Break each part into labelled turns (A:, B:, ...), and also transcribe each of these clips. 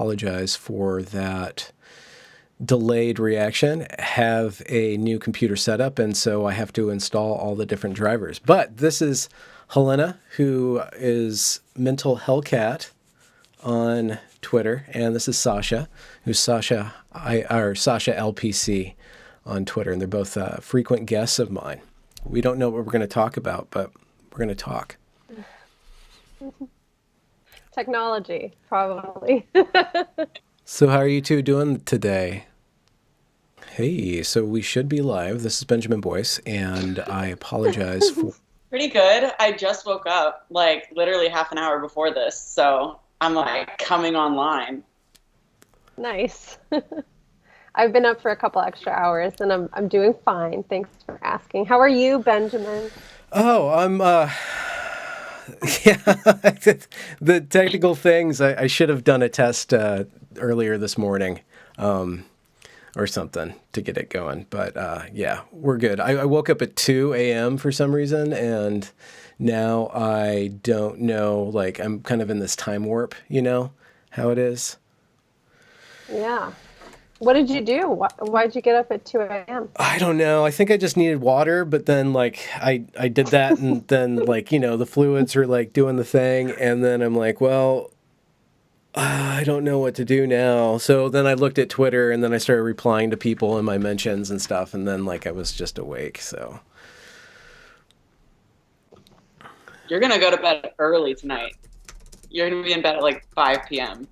A: Apologize for that delayed reaction. Have a new computer setup, and so I have to install all the different drivers. But this is Helena, who is Mental Hellcat on Twitter, and this is Sasha, who's Sasha LPC on Twitter, and they're both frequent guests of mine. We don't know what we're going to talk about, but we're going to talk.
B: Technology, probably.
A: So how are you two doing today? Hey, so we should be live. This is Benjamin Boyce, and I apologize for...
C: Pretty good. I just woke up, like, literally half an hour before this, so I'm, like, coming online.
B: Nice. I've been up for a couple extra hours, and I'm doing fine. Thanks for asking. How are you, Benjamin?
A: Oh, I'm, yeah, the technical things, I should have done a test earlier this morning or something to get it going. But yeah, we're good. I woke up at 2 a.m. for some reason, and now I don't know, like, I'm kind of in this time warp, you know how it is?
B: Yeah. What did you do? Why'd you get up at 2 a.m.?
A: I don't know. I think I just needed water, but then like I did that, and then like, you know, the fluids are like doing the thing, and then I'm like, well, I don't know what to do now. So then I looked at Twitter, and then I started replying to people in my mentions and stuff, and then like I was just awake. So
C: You're gonna go to bed early tonight. You're gonna be in bed at like 5 p.m.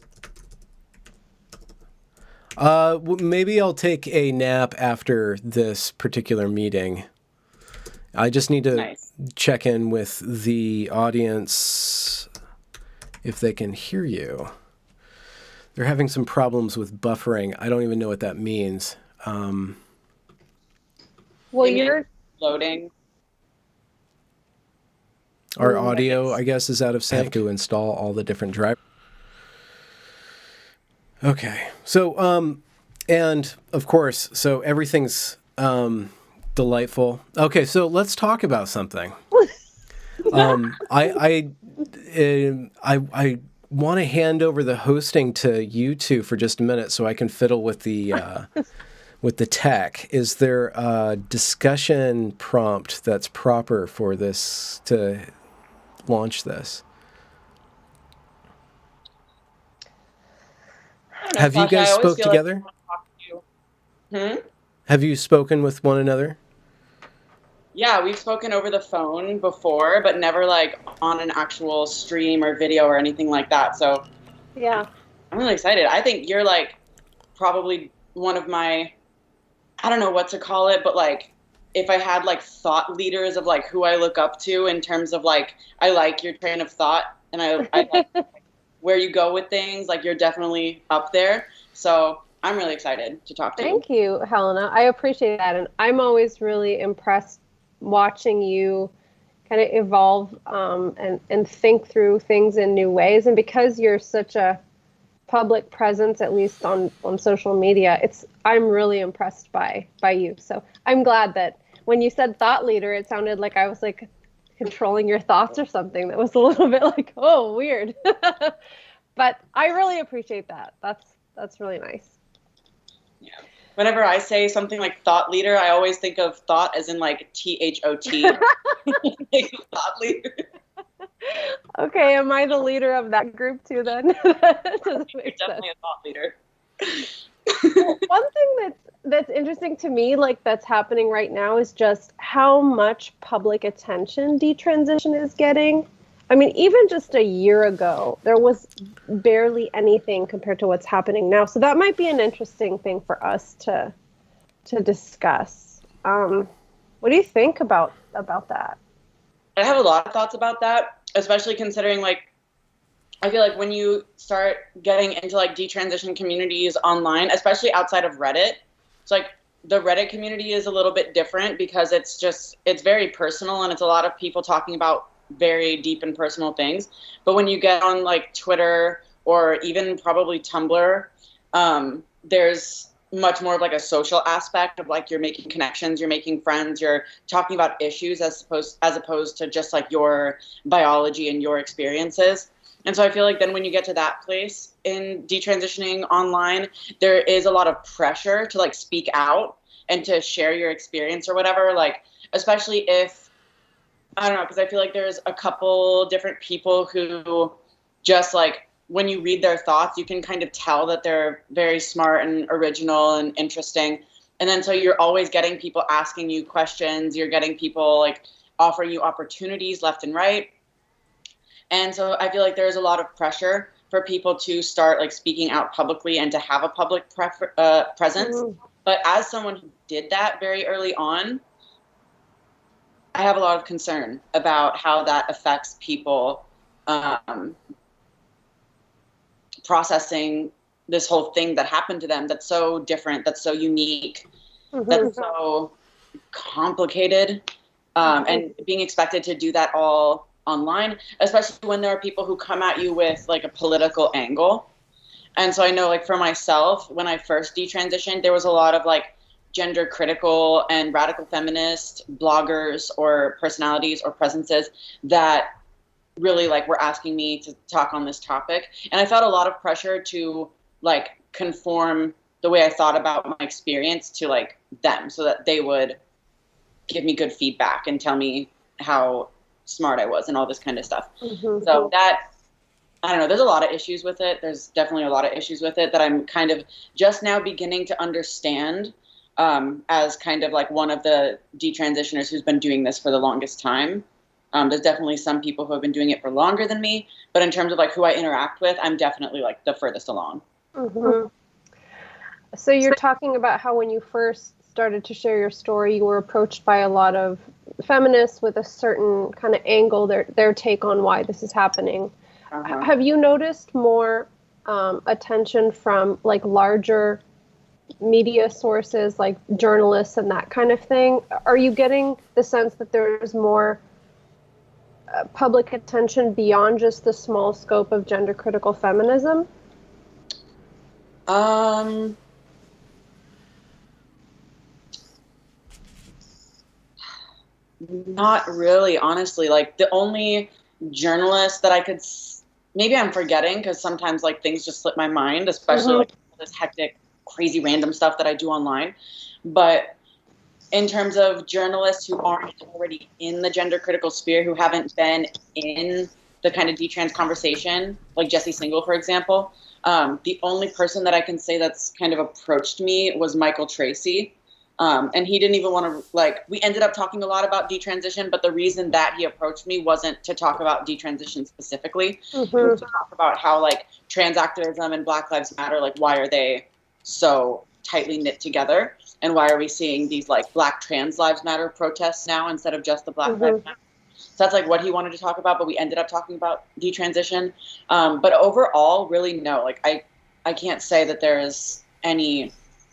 A: Maybe I'll take a nap after this particular meeting. I just need to check in with the audience if they can hear you. They're having some problems with buffering. I don't even know what that means.
B: Well,
C: you're loading.
A: Our audio, I guess, is out of sync. I have to install all the different drivers. Okay. So, and of course, so everything's delightful. Okay, so let's talk about something. I want to hand over the hosting to you two for just a minute so I can fiddle with the tech. Is there a discussion prompt that's proper for this to launch this? Have you guys spoke together? Have you spoken with one another?
C: Yeah, we've spoken over the phone before, but never like on an actual stream or video or anything like that. So
B: yeah,
C: I'm really excited. I think you're like probably one of my, I don't know what to call it, but like if I had like thought leaders of like who I look up to in terms of like, I like your train of thought, and I like where you go with things, like you're definitely up there. So I'm really excited to talk to you.
B: Thank you, Helena. I appreciate that. And I'm always really impressed watching you kind of evolve and think through things in new ways. And because you're such a public presence, at least on social media, I'm really impressed by you. So I'm glad that when you said thought leader, it sounded like I was like controlling your thoughts or something. That was a little bit like, oh, weird. But I really appreciate that. That's really nice.
C: Yeah. Whenever I say something like thought leader, I always think of thought as in like THOT. Like thought leader.
B: Okay, am I the leader of that group too then?
C: You're definitely a thought leader.
B: Well, one thing that's interesting to me, like that's happening right now, is just how much public attention detransition is getting. I mean, even just a year ago, there was barely anything compared to what's happening now. So that might be an interesting thing for us to discuss. What do you think about that?
C: I have a lot of thoughts about that, especially considering like, I feel like when you start getting into like detransition communities online, especially outside of Reddit, it's like the Reddit community is a little bit different because it's very personal, and it's a lot of people talking about very deep and personal things. But when you get on like Twitter or even probably Tumblr, there's much more of like a social aspect of like you're making connections, you're making friends, you're talking about issues as opposed to just like your biology and your experiences. And so I feel like then when you get to that place in detransitioning online, there is a lot of pressure to like speak out and to share your experience or whatever, like, especially if, I don't know, because I feel like there's a couple different people who just like, when you read their thoughts, you can kind of tell that they're very smart and original and interesting. And then so you're always getting people asking you questions. You're getting people like offering you opportunities left and right. And so I feel like there's a lot of pressure for people to start like speaking out publicly and to have a public presence. But as someone who did that very early on, I have a lot of concern about how that affects people processing this whole thing that happened to them that's so different, that's so unique, that's so complicated, and being expected to do that all online, especially when there are people who come at you with like a political angle. And so I know like for myself, when I first detransitioned, there was a lot of like gender critical and radical feminist bloggers or personalities or presences that really like were asking me to talk on this topic. And I felt a lot of pressure to like conform the way I thought about my experience to like them so that they would give me good feedback and tell me how smart I was and all this kind of stuff. So that, I don't know, there's a lot of issues with it. There's definitely a lot of issues with it that I'm kind of just now beginning to understand, as kind of like one of the detransitioners who's been doing this for the longest time. There's definitely some people who have been doing it for longer than me, but in terms of like who I interact with, I'm definitely like the furthest along.
B: So you're talking about how when you first started to share your story, you were approached by a lot of feminists with a certain kind of angle, their take on why this is happening. Have you noticed more attention from like larger media sources like journalists and that kind of thing? Are you getting the sense that there's more public attention beyond just the small scope of gender critical feminism?
C: Not really, honestly. Like the only journalist that I could, maybe I'm forgetting because sometimes like things just slip my mind, especially like this hectic, crazy, random stuff that I do online. But in terms of journalists who aren't already in the gender critical sphere, who haven't been in the kind of detrans conversation, like Jesse Singal, for example, the only person that I can say that's kind of approached me was Michael Tracy. And he didn't even want to, like, we ended up talking a lot about detransition, but the reason that he approached me wasn't to talk about detransition specifically. It was to talk about how, like, trans activism and Black Lives Matter, like, why are they so tightly knit together? And why are we seeing these, like, Black Trans Lives Matter protests now instead of just the Black Lives Matter? So that's, like, what he wanted to talk about, but we ended up talking about detransition. But overall, really, no. Like, I can't say that there is any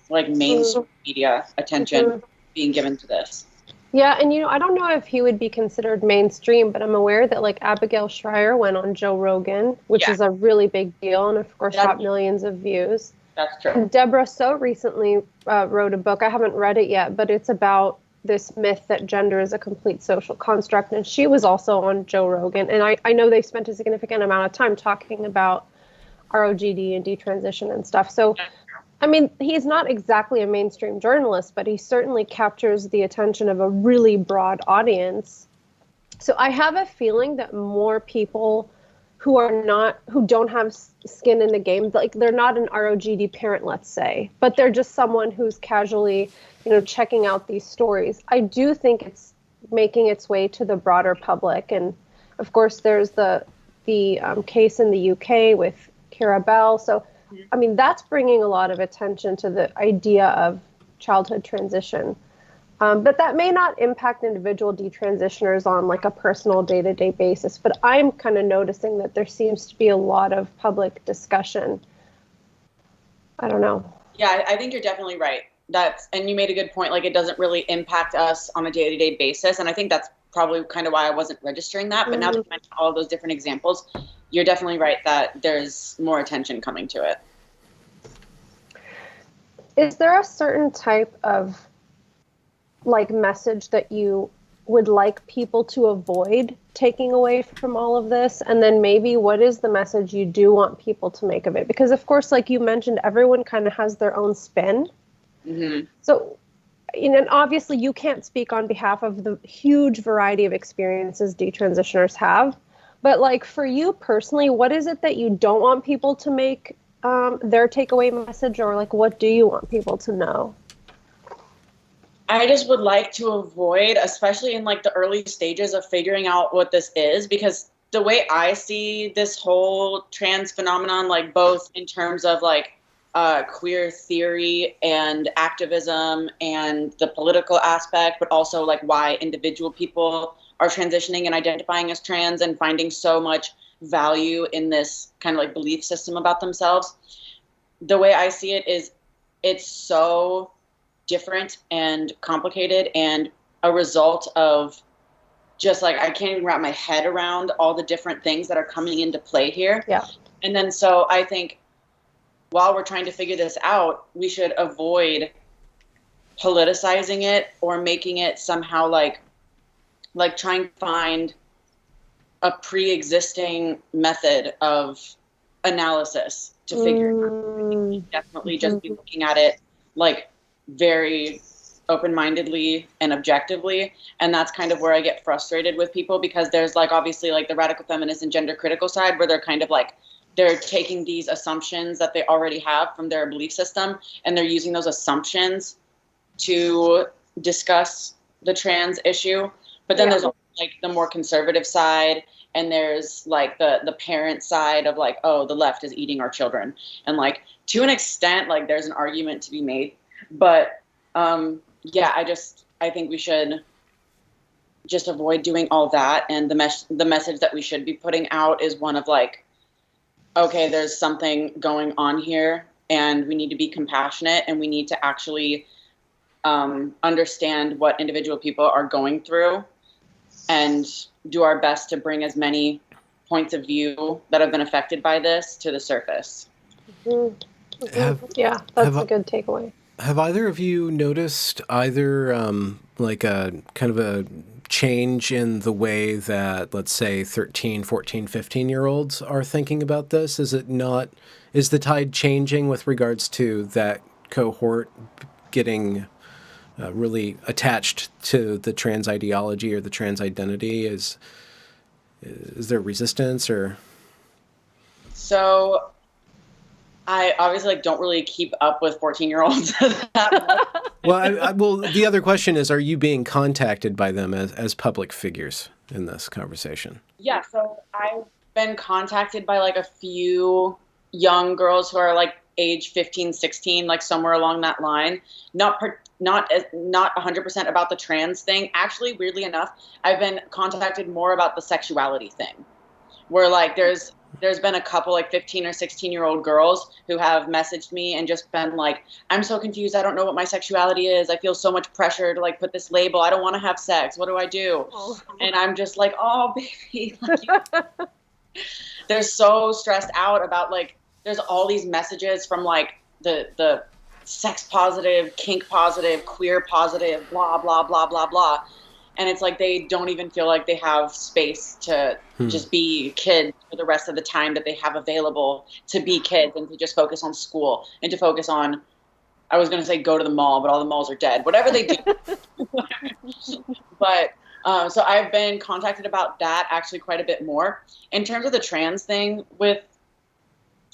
C: like mainstream media attention being given to this.
B: Yeah, and I don't know if he would be considered mainstream, but I'm aware that like Abigail Shrier went on Joe Rogan, which is a really big deal, and of course got millions of views.
C: That's true.
B: And Deborah So recently wrote a book. I haven't read it yet, but it's about this myth that gender is a complete social construct, and she was also on Joe Rogan. And I know they've spent a significant amount of time talking about ROGD and detransition and stuff. So I mean, he's not exactly a mainstream journalist, but he certainly captures the attention of a really broad audience. So I have a feeling that more people who don't have skin in the game, like they're not an ROGD parent, let's say, but they're just someone who's casually, checking out these stories. I do think it's making its way to the broader public. And of course, there's the case in the UK with Cara Bell. So I mean, that's bringing a lot of attention to the idea of childhood transition. But that may not impact individual detransitioners on like a personal day-to-day basis. But I'm kind of noticing that there seems to be a lot of public discussion. I don't know.
C: Yeah, I think you're definitely right. And you made a good point. Like, it doesn't really impact us on a day-to-day basis. And I think that's probably kind of why I wasn't registering that. But now that you mentioned all of those different examples, you're definitely right that there's more attention coming to it.
B: Is there a certain type of like message that you would like people to avoid taking away from all of this? And then maybe what is the message you do want people to make of it? Because of course, like you mentioned, everyone kind of has their own spin.
C: Mm-hmm.
B: So, and obviously you can't speak on behalf of the huge variety of experiences detransitioners have. But like for you personally, what is it that you don't want people to make their takeaway message, or like what do you want people to know?
C: I just would like to avoid, especially in like the early stages of figuring out what this is, because the way I see this whole trans phenomenon, like both in terms of like queer theory and activism and the political aspect, but also like why individual people are transitioning and identifying as trans and finding so much value in this kind of like belief system about themselves. The way I see it is it's so different and complicated and a result of just like I can't even wrap my head around all the different things that are coming into play here.
B: Yeah.
C: And then so I think while we're trying to figure this out, we should avoid politicizing it or making it somehow like trying to find a pre-existing method of analysis to figure it out. Definitely just be looking at it like very open-mindedly and objectively, and that's kind of where I get frustrated with people, because there's like obviously like the radical feminist and gender critical side where they're kind of like they're taking these assumptions that they already have from their belief system and they're using those assumptions to discuss the trans issue. But then there's like the more conservative side, and there's like the parent side of like, oh, the left is eating our children, and like to an extent like there's an argument to be made. But yeah, I think we should just avoid doing all that. And the message that we should be putting out is one of like, okay, there's something going on here and we need to be compassionate and we need to actually understand what individual people are going through and do our best to bring as many points of view that have been affected by this to the surface.
B: Yeah, that's a good takeaway.
A: Have either of you noticed either like a kind of a change in the way that, let's say, 13, 14, 15-year-olds are thinking about this? Is the tide changing with regards to that cohort getting really attached to the trans ideology or the trans identity? Is there resistance or?
C: So I obviously don't really keep up with 14-year-olds that much.
A: Well, the other question is, are you being contacted by them as public figures in this conversation?
C: Yeah, so I've been contacted by like a few young girls who are like age 15, 16, like somewhere along that line. Not 100% about the trans thing. Actually, weirdly enough, I've been contacted more about the sexuality thing, where like there's been a couple like 15 or 16-year-old girls who have messaged me and just been like, I'm so confused. I don't know what my sexuality is. I feel so much pressure to like put this label. I don't want to have sex. What do I do? Oh. And I'm just like, oh, baby. Like, they're so stressed out about like, there's all these messages from like the sex positive, kink positive, queer positive, blah, blah, blah, blah, blah. And it's like they don't even feel like they have space to just be kids for the rest of the time that they have available to be kids and to just focus on school and to focus on, I was going to say go to the mall, but all the malls are dead. Whatever they do. But so I've been contacted about that actually quite a bit more. In terms of the trans thing with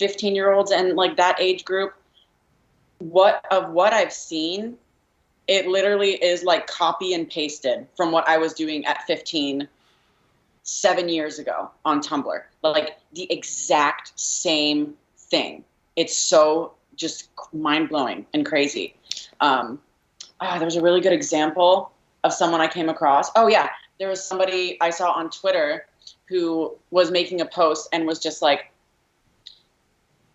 C: 15-year-olds and like that age group, what I've seen, it literally is like copy and pasted from what I was doing at 15, 7 years ago on Tumblr. Like the exact same thing. It's so just mind-blowing and crazy. There was a really good example of someone I came across. Oh yeah, there was somebody I saw on Twitter who was making a post and was just like,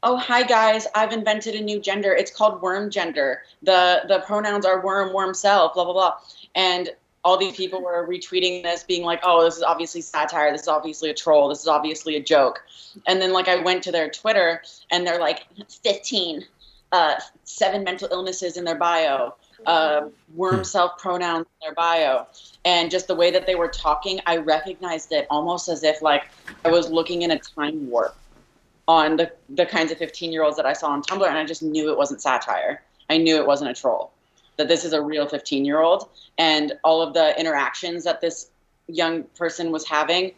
C: oh, hi guys, I've invented a new gender. It's called worm gender. The pronouns are worm self, blah, blah, blah. And all these people were retweeting this, being like, oh, this is obviously satire. This is obviously a troll. This is obviously a joke. And then like I went to their Twitter and they're like 15, 7 mental illnesses in their bio, worm self pronouns in their bio, and just the way that they were talking, I recognized it almost as if like I was looking in a time warp on the kinds of 15-year-olds that I saw on Tumblr, and I just knew it wasn't satire. I knew it wasn't a troll, that this is a real 15-year-old, and all of the interactions that this young person was having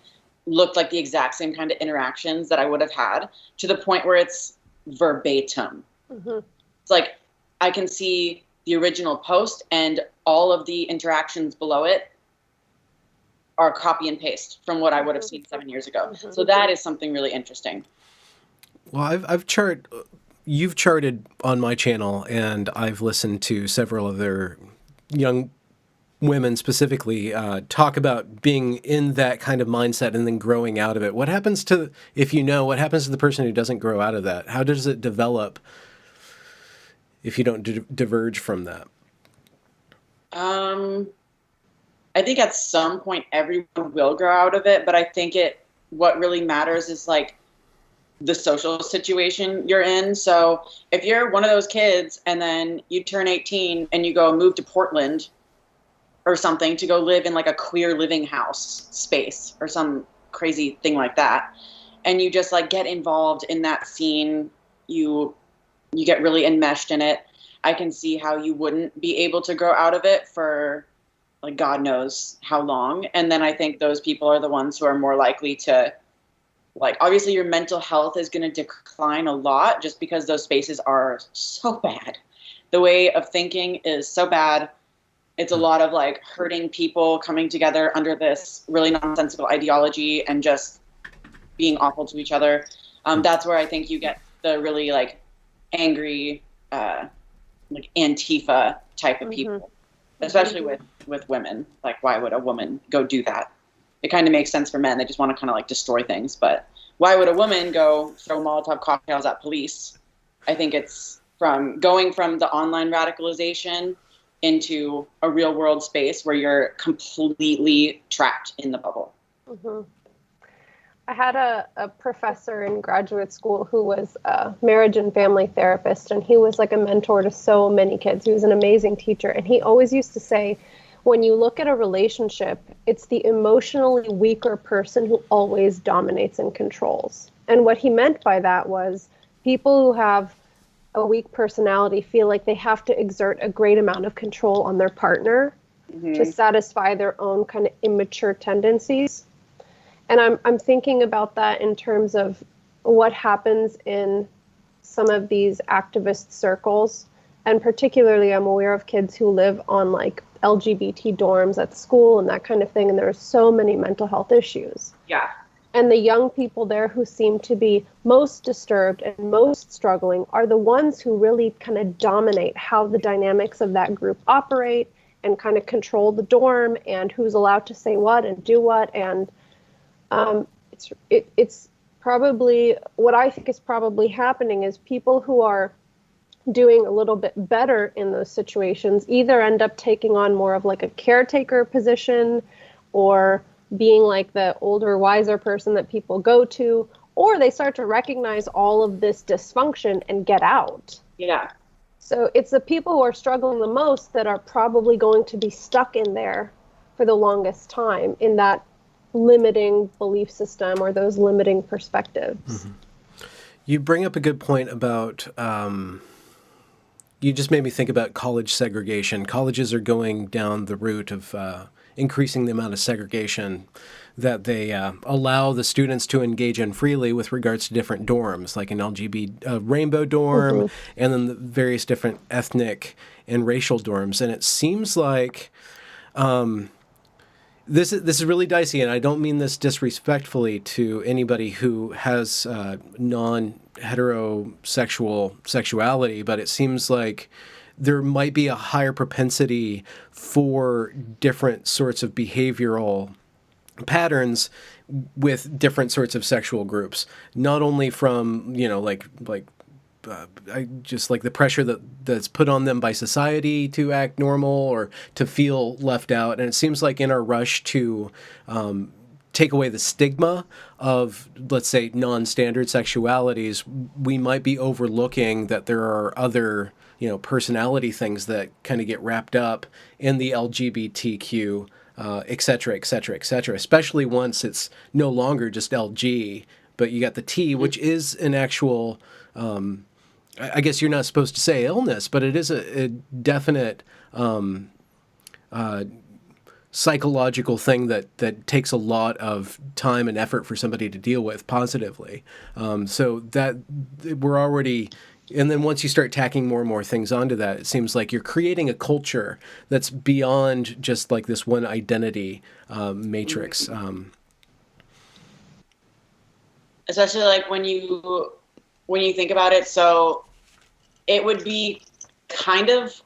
C: looked like the exact same kind of interactions that I would have had, to the point where it's verbatim. Mm-hmm. It's like I can see the original post and all of the interactions below it are copy and paste from what I would have seen 7 years ago. Mm-hmm. So that is something really interesting.
A: Well, you've charted on my channel, and I've listened to several other young women specifically talk about being in that kind of mindset and then growing out of it. What happens to the person who doesn't grow out of that? How does it develop if you don't diverge from that?
C: I think at some point everyone will grow out of it, but I think what really matters is like the social situation you're in. So if you're one of those kids and then you turn 18 and you go move to Portland or something to go live in like a queer living house space or some crazy thing like that, and you just like get involved in that scene, you get really enmeshed in it, I can see how you wouldn't be able to grow out of it for like God knows how long. And then I think those people are the ones who are more likely to, like, obviously your mental health is going to decline a lot just because those spaces are so bad. The way of thinking is so bad. It's a lot of like hurting people coming together under this really nonsensical ideology and just being awful to each other. That's where I think you get the really like angry, like Antifa type of people, especially with women. Like, why would a woman go do that? It kind of makes sense for men. They just want to kind of like destroy things. But why would a woman go throw Molotov cocktails at police? I think it's going from the online radicalization into a real world space where you're completely trapped in the bubble.
B: Mm-hmm. I had a professor in graduate school who was a marriage and family therapist, and he was like a mentor to so many kids. He was an amazing teacher, and he always used to say, when you look at a relationship, it's the emotionally weaker person who always dominates and controls. And what he meant by that was people who have a weak personality feel like they have to exert a great amount of control on their partner to satisfy their own kind of immature tendencies. And I'm thinking about that in terms of what happens in some of these activist circles. And particularly, I'm aware of kids who live on like LGBT dorms at school and that kind of thing. And there are so many mental health issues.
C: Yeah.
B: And the young people there who seem to be most disturbed and most struggling are the ones who really kind of dominate how the dynamics of that group operate and kind of control the dorm and who's allowed to say what and do what. And it's probably what I think is probably happening is people who are doing a little bit better in those situations either end up taking on more of like a caretaker position or being like the older, wiser person that people go to, or they start to recognize all of this dysfunction and get out.
C: Yeah.
B: So it's the people who are struggling the most that are probably going to be stuck in there for the longest time in that limiting belief system or those limiting perspectives.
A: Mm-hmm. You bring up a good point about, you just made me think about college segregation. Colleges are going down the route of increasing the amount of segregation that they allow the students to engage in freely with regards to different dorms, like an LGBT rainbow dorm, and then the various different ethnic and racial dorms. And it seems like this is really dicey, and I don't mean this disrespectfully to anybody who has non-heterosexual sexuality, but it seems like there might be a higher propensity for different sorts of behavioral patterns with different sorts of sexual groups, not only from, I just like the pressure that's put on them by society to act normal or to feel left out. And it seems like in our rush to take away the stigma of, let's say, non-standard sexualities, we might be overlooking that there are other, personality things that kind of get wrapped up in the LGBTQ, et cetera, et cetera, et cetera, especially once it's no longer just LG, but you got the T, which is an actual, I guess you're not supposed to say illness, but it is a definite psychological thing that takes a lot of time and effort for somebody to deal with positively. So that we're already, and then once you start tacking more and more things onto that, it seems like you're creating a culture that's beyond just like this one identity matrix.
C: Especially like when you think about it, so it would be kind of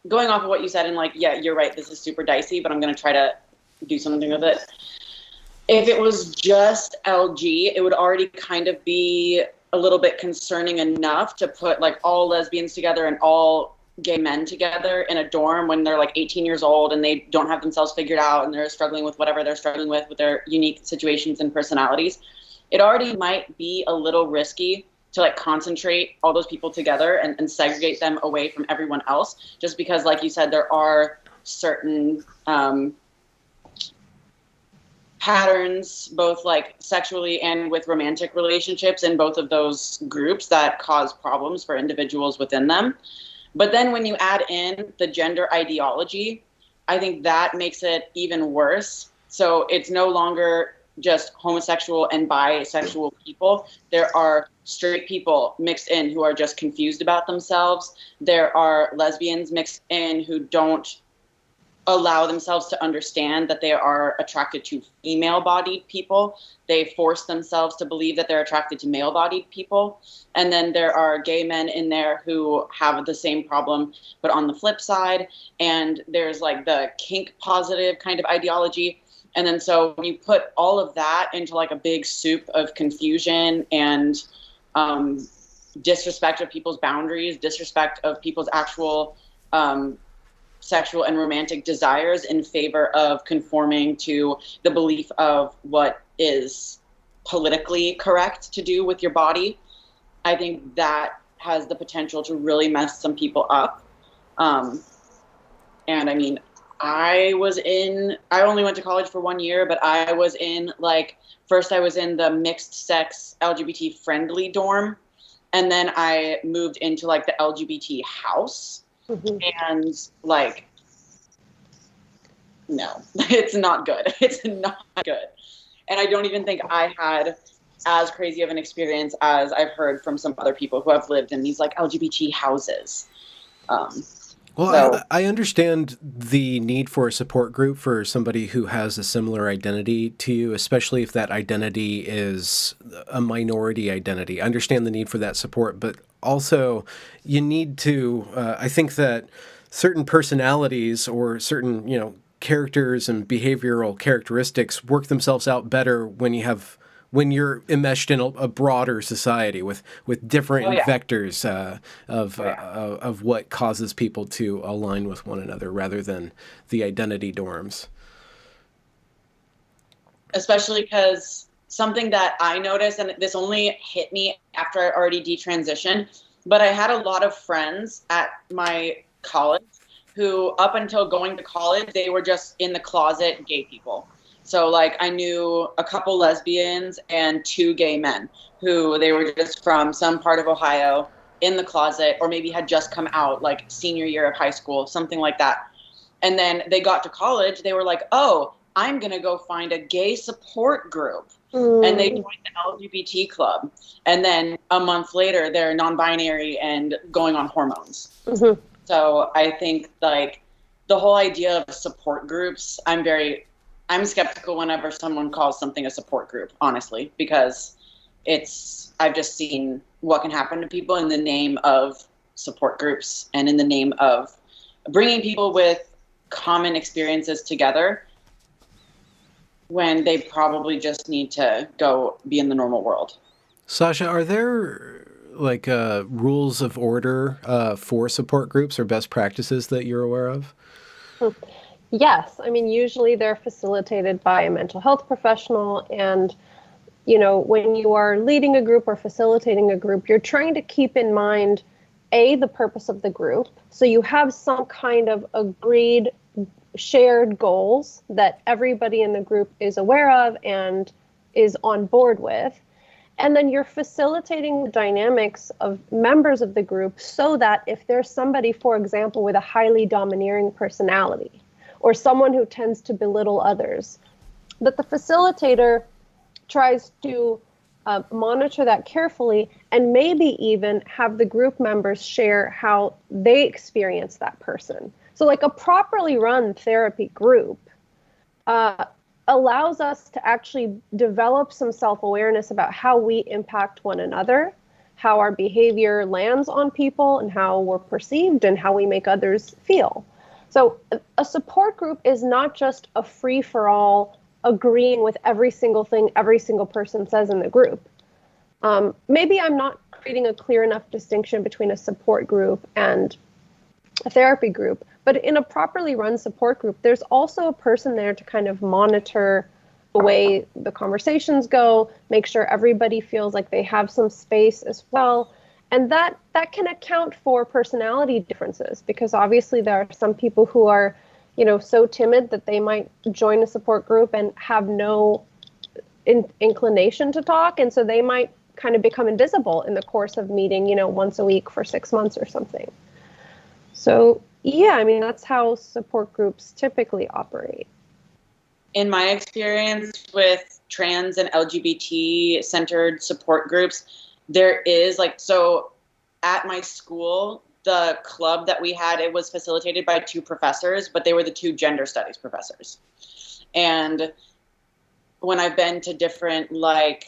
C: going off of what you said, and like, yeah, you're right, this is super dicey, but I'm going to try to do something with it. If it was just LG, it would already kind of be a little bit concerning enough to put like all lesbians together and all gay men together in a dorm when they're like 18 years old and they don't have themselves figured out and they're struggling with whatever they're struggling with their unique situations and personalities. It already might be a little risky to like concentrate all those people together and segregate them away from everyone else, just because, like you said, there are certain patterns, both like sexually and with romantic relationships in both of those groups that cause problems for individuals within them. But then when you add in the gender ideology, I think that makes it even worse. So it's no longer just homosexual and bisexual people. There are straight people mixed in who are just confused about themselves. There are lesbians mixed in who don't allow themselves to understand that they are attracted to female-bodied people. They force themselves to believe that they're attracted to male-bodied people. And then there are gay men in there who have the same problem, but on the flip side. And there's like the kink positive kind of ideology. And then so when you put all of that into like a big soup of confusion and disrespect of people's boundaries, disrespect of people's actual sexual and romantic desires in favor of conforming to the belief of what is politically correct to do with your body, I think that has the potential to really mess some people up. And I mean, I only went to college for 1 year, but I was in first I was in the mixed sex LGBT friendly dorm. And then I moved into like the LGBT house. Mm-hmm. And like, no, it's not good. It's not good. And I don't even think I had as crazy of an experience as I've heard from some other people who have lived in these like LGBT houses.
A: Well, I understand the need for a support group for somebody who has a similar identity to you, especially if that identity is a minority identity. I understand the need for that support, but also you need to, I think that certain personalities or certain, characters and behavioral characteristics work themselves out better when you're enmeshed in a broader society with different vectors of what causes people to align with one another rather than the identity dorms.
C: Especially because something that I noticed, and this only hit me after I already detransitioned, but I had a lot of friends at my college who, up until going to college, they were just in the closet gay people. So, like, I knew a couple lesbians and 2 gay men who they were just from some part of Ohio in the closet, or maybe had just come out, like, senior year of high school, something like that. And then they got to college, they were like, oh, I'm going to go find a gay support group. And they joined the LGBT club. And then a month later, they're non-binary and going on hormones. Mm-hmm. So I think, like, the whole idea of support groups, I'm skeptical whenever someone calls something a support group, honestly, because I've just seen what can happen to people in the name of support groups and in the name of bringing people with common experiences together when they probably just need to go be in the normal world.
A: Sasha, are there rules of order for support groups or best practices that you're aware of?
B: Yes, I mean, usually they're facilitated by a mental health professional. And, when you are leading a group or facilitating a group, you're trying to keep in mind, the purpose of the group. So you have some kind of agreed, shared goals that everybody in the group is aware of and is on board with. And then you're facilitating the dynamics of members of the group so that if there's somebody, for example, with a highly domineering personality or someone who tends to belittle others, that the facilitator tries to monitor that carefully and maybe even have the group members share how they experience that person. So like a properly run therapy group uh, allows us to actually develop some self-awareness about how we impact one another, how our behavior lands on people, and how we're perceived and how we make others feel. So a support group is not just a free-for-all agreeing with every single thing every single person says in the group. Maybe I'm not creating a clear enough distinction between a support group and a therapy group, but in a properly run support group, there's also a person there to kind of monitor the way the conversations go, make sure everybody feels like they have some space as well. And that can account for personality differences, because obviously there are some people who are, so timid that they might join a support group and have no inclination to talk. And so they might kind of become invisible in the course of meeting, once a week for 6 months or something. So, yeah, I mean, that's how support groups typically operate.
C: In my experience with trans and LGBT-centered support groups, there is so at my school, the club that we had, it was facilitated by two professors, but they were the two gender studies professors. And when I've been to different, I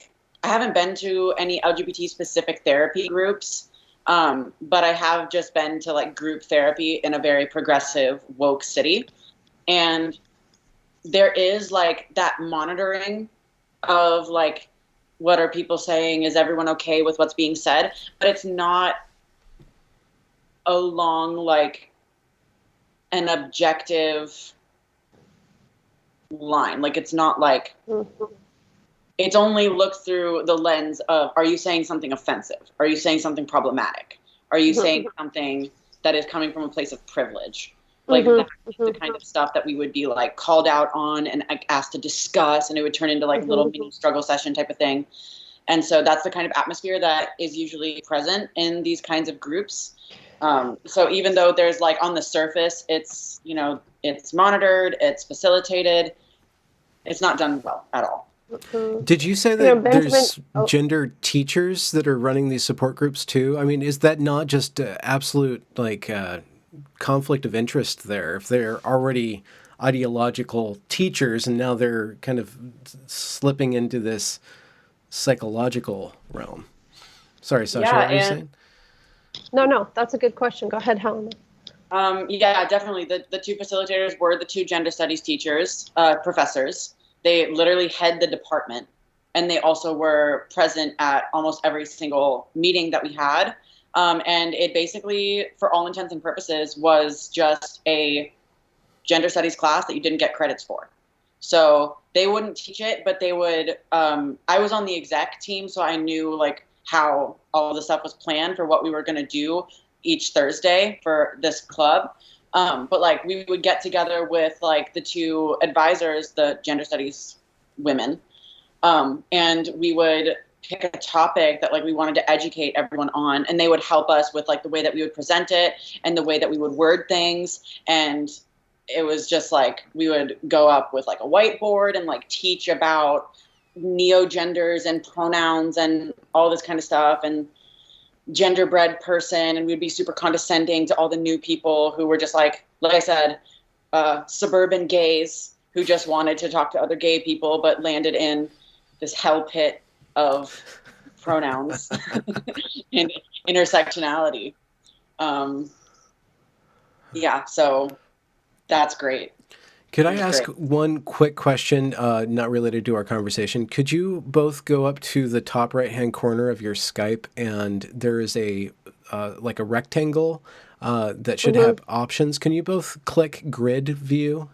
C: haven't been to any LGBT-specific therapy groups, but I have just been to group therapy in a very progressive, woke city. And there is that monitoring of what are people saying? Is everyone okay with what's being said? But it's not along an objective line. It's not
B: Mm-hmm.
C: it's only looked through the lens of, are you saying something offensive? Are you saying something problematic? Are you saying something that is coming from a place of privilege? That's the kind of stuff that we would be called out on and asked to discuss, and it would turn into a little mini struggle session type of thing. And so that's the kind of atmosphere that is usually present in these kinds of groups. So even though there's on the surface, it's, it's monitored, it's facilitated, it's not done well at all.
A: Did you say that there's gender teachers that are running these support groups too? I mean, is that not just absolute conflict of interest there? If they're already ideological teachers and now they're kind of slipping into this psychological realm. Sorry, Sasha, what were you saying?
B: No, that's a good question. Go ahead, Helena.
C: Yeah, definitely. The two facilitators were the two gender studies teachers, professors. They literally head the department, and they also were present at almost every single meeting that we had. And it basically, for all intents and purposes, was just a gender studies class that you didn't get credits for. So they wouldn't teach it, but they would. I was on the exec team, so I knew how all the stuff was planned for what we were going to do each Thursday for this club. But we would get together with the two advisors, the gender studies women, and we would pick a topic that we wanted to educate everyone on, and they would help us with the way that we would present it and the way that we would word things. And it was just we would go up with a whiteboard and teach about neo-genders and pronouns and all this kind of stuff, and genderbread person, and we'd be super condescending to all the new people who were just like I said, suburban gays who just wanted to talk to other gay people but landed in this hell pit of pronouns and intersectionality. Yeah, so that's great.
A: Could I ask one quick question, not related to our conversation? Could you both go up to the top right-hand corner of your Skype, and there is a rectangle that should have options. Can you both click grid view?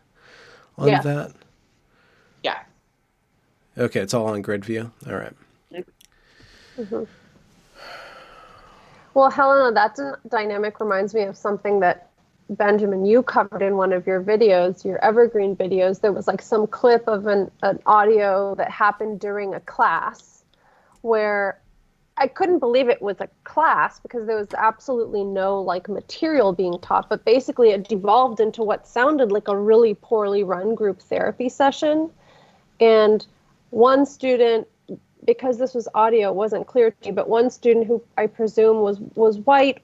A: on
B: Yes.
A: that?
C: Yeah.
A: Okay, it's all on grid view. All right.
B: Mm-hmm. Well, Helena, that dynamic reminds me of something that Benjamin, you covered in one of your videos, your evergreen videos. There was like some clip of an audio that happened during a class where I couldn't believe it was a class because there was absolutely no like material being taught, but basically it devolved into what sounded like a really poorly run group therapy session. And one student, because this was audio, it wasn't clear to me, but one student who I presume was white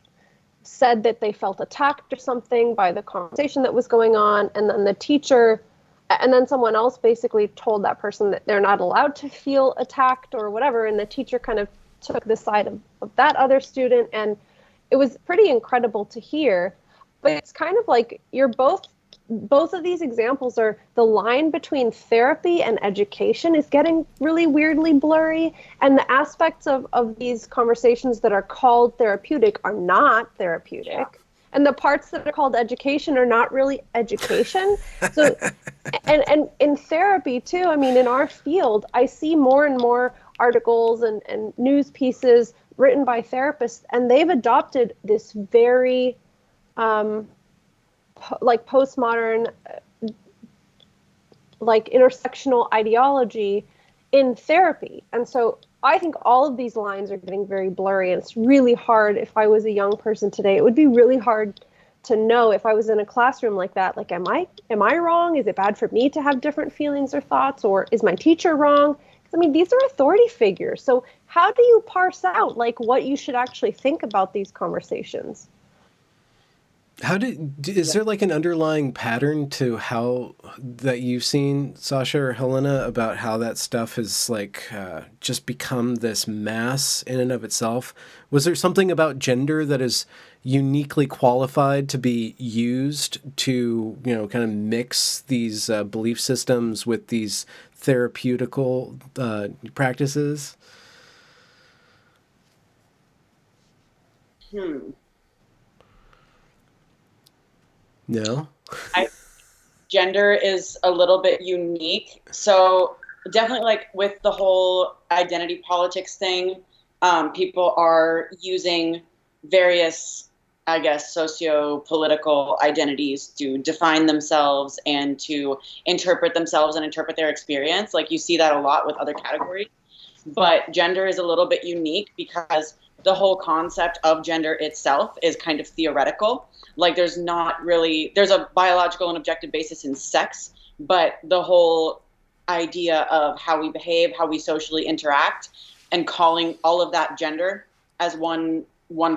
B: said that they felt attacked or something by the conversation that was going on. And then the teacher, and then someone else basically told that person that they're not allowed to feel attacked or whatever. And the teacher kind of took the side of that other student. And it was pretty incredible to hear. But it's kind of like you're both of these examples are the line between therapy and education is getting really weirdly blurry, and the aspects of these conversations that are called therapeutic are not therapeutic. Yeah. And the parts that are called education are not really education. So, and in therapy too, I mean, in our field, I see more and more articles and news pieces written by therapists, and they've adopted this very, like postmodern, like intersectional ideology in therapy. And so I think all of these lines are getting very blurry, and it's really hard. If I was a young person today, it would be really hard to know if I was in a classroom like that, like, am I wrong? Is it bad for me to have different feelings or thoughts, or is my teacher wrong? Because I mean, these are authority figures. So how do you parse out like what you should actually think about these conversations?
A: Is there like an underlying pattern to how that you've seen, Sasha or Helena, about how that stuff has like just become this mass in and of itself? Was there something about gender that is uniquely qualified to be used to, you know, kind of mix these belief systems with these therapeutical practices? No?
C: Gender is a little bit unique. So definitely like with the whole identity politics thing, people are using various, I guess, socio-political identities to define themselves and to interpret themselves and interpret their experience. Like you see that a lot with other categories. But gender is a little bit unique because the whole concept of gender itself is kind of theoretical. Like there's a biological and objective basis in sex, but the whole idea of how we behave, how we socially interact, and calling all of that gender as one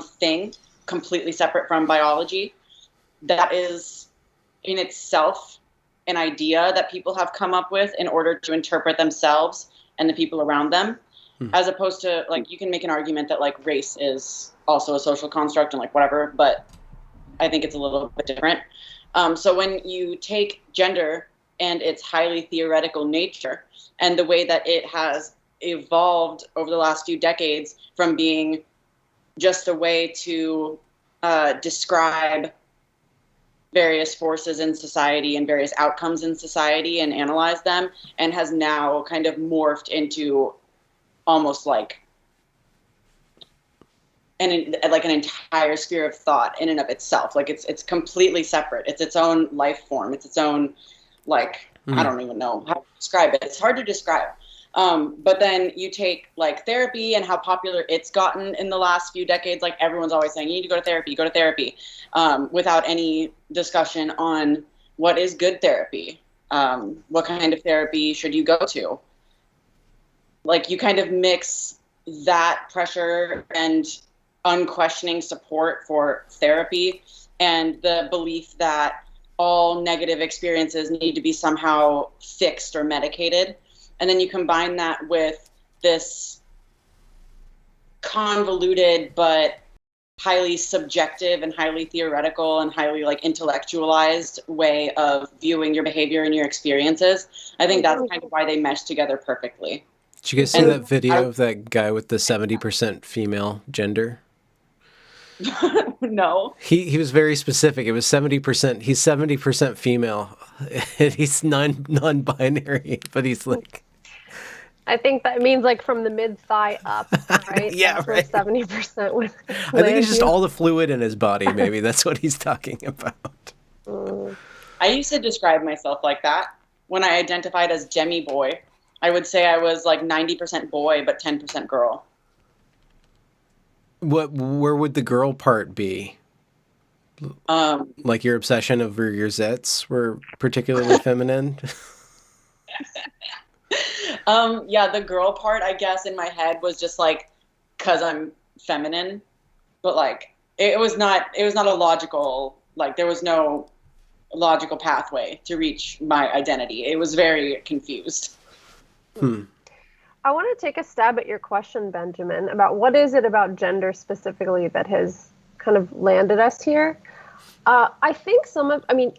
C: thing completely separate from biology, that is in itself an idea that people have come up with in order to interpret themselves and the people around them, as opposed to like you can make an argument that like race is also a social construct and like whatever, but I think it's a little bit different. So when you take gender and its highly theoretical nature and the way that it has evolved over the last few decades from being just a way to describe various forces in society and various outcomes in society and analyze them, and has now kind of morphed into almost like an entire sphere of thought in and of itself. Like it's completely separate. It's its own life form. It's its own, like, I don't even know how to describe it. It's hard to describe. But then you take like therapy and how popular it's gotten in the last few decades. Like everyone's always saying, you need to go to therapy, without any discussion on what is good therapy. What kind of therapy should you go to? Like you kind of mix that pressure and unquestioning support for therapy and the belief that all negative experiences need to be somehow fixed or medicated. And then you combine that with this convoluted but highly subjective and highly theoretical and highly like intellectualized way of viewing your behavior and your experiences. I think that's kind of why they mesh together perfectly.
A: Did you guys see that video of that guy with the 70% female gender?
C: No.
A: He was very specific. It was 70%. He's 70% female, and he's non-binary, but he's like,
B: I think that means like from the mid thigh up, right?
A: yeah,
B: That's where
A: right.
B: 70% would
A: I think it's
B: land
A: just
B: you.
A: all the fluid in his body. Maybe that's what he's talking about.
B: Mm.
C: I used to describe myself like that. When I identified as Jemmy boy, I would say I was like 90% boy, but 10% girl.
A: Where would the girl part be?
C: Um,
A: Like your obsession over your zits were particularly feminine?
C: yeah, the girl part, I guess, in my head was just like, cause I'm feminine, but like, it was not a logical, like, there was no logical pathway to reach my identity. It was very confused.
B: I want to take a stab at your question, Benjamin, about what is it about gender specifically that has kind of landed us here. I think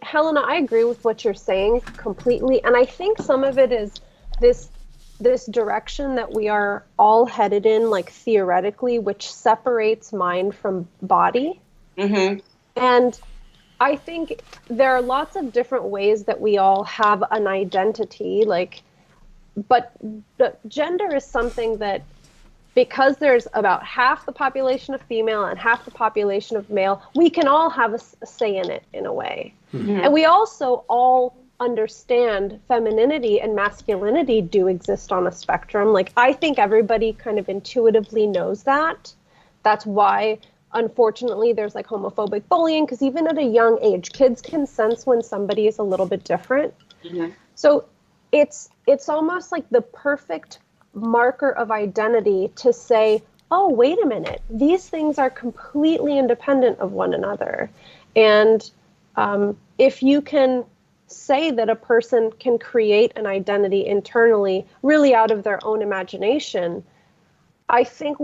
B: Helena, I agree with what you're saying completely, and I think some of it is this direction that we are all headed in, like theoretically, which separates mind from body.
C: Mm-hmm.
B: And I think there are lots of different ways that we all have an identity, but gender is something that, because there's about half the population of female and half the population of male, we can all have a say in it in a way.
C: Mm-hmm.
B: And we also all understand femininity and masculinity do exist on a spectrum. Like, I think everybody kind of intuitively knows that. That's why, unfortunately, there's like homophobic bullying, because even at a young age, kids can sense when somebody is a little bit different.
C: Mm-hmm.
B: So it's almost like the perfect marker of identity to say, oh, wait a minute, these things are completely independent of one another. And if you can say that a person can create an identity internally, really out of their own imagination, I think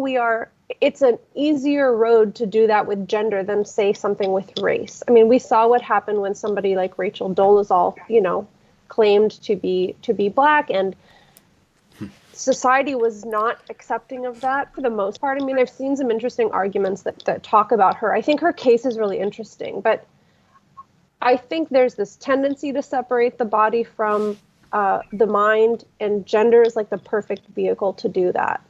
B: it's an easier road to do that with gender than, say, something with race. I mean, we saw what happened when somebody like Rachel Dolezal, claimed to be Black, and society was not accepting of that for the most part. I mean, I've seen some interesting arguments that talk about her. I think her case is really interesting, but I think there's this tendency to separate the body from the mind, and gender is like the perfect vehicle to do that,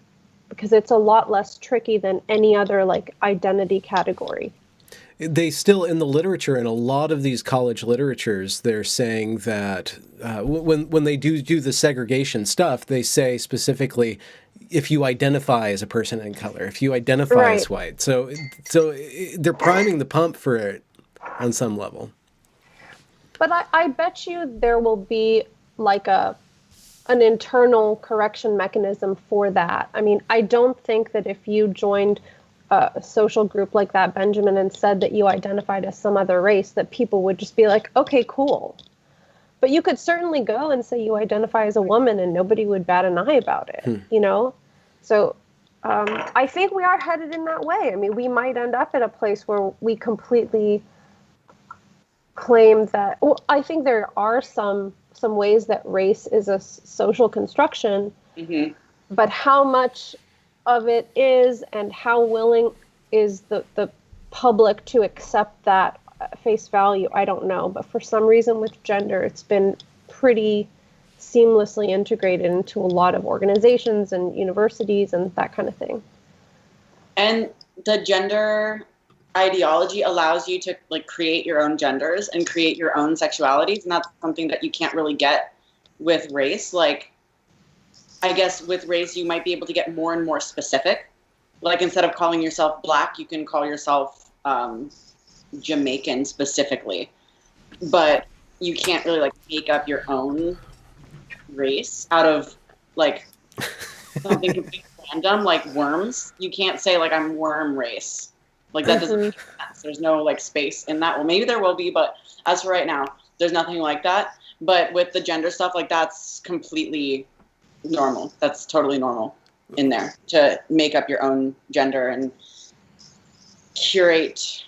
B: because it's a lot less tricky than any other like identity category.
A: They still, in the literature, in a lot of these college literatures, they're saying that when they do the segregation stuff, they say specifically, if you identify as a person in color, if you identify as white. So they're priming the pump for it on some level.
B: But I bet you there will be like an internal correction mechanism for that. I mean, I don't think that if you joined a social group like that, Benjamin, and said that you identified as some other race, that people would just be like, okay, cool. But you could certainly go and say you identify as a woman and nobody would bat an eye about it, So I think we are headed in that way. I mean, we might end up at a place where we completely claim that, well, I think there are some ways that race is a social construction,
C: Mm-hmm.
B: but how much of it is, and how willing is the public to accept that face value, I don't know. But for some reason with gender, it's been pretty seamlessly integrated into a lot of organizations and universities and that kind of thing.
C: And the gender ideology allows you to like create your own genders and create your own sexualities, and that's something that you can't really get with race. Like, I guess with race you might be able to get more and more specific. Like, instead of calling yourself Black, you can call yourself Jamaican specifically, but you can't really like make up your own race out of like something completely random, like worms. You can't say like I'm worm race. Like, that doesn't make sense. There's no like space in that. Well, maybe there will be, but as for right now, there's nothing like that. But with the gender stuff, like, that's completely normal. That's totally normal in there to make up your own gender and curate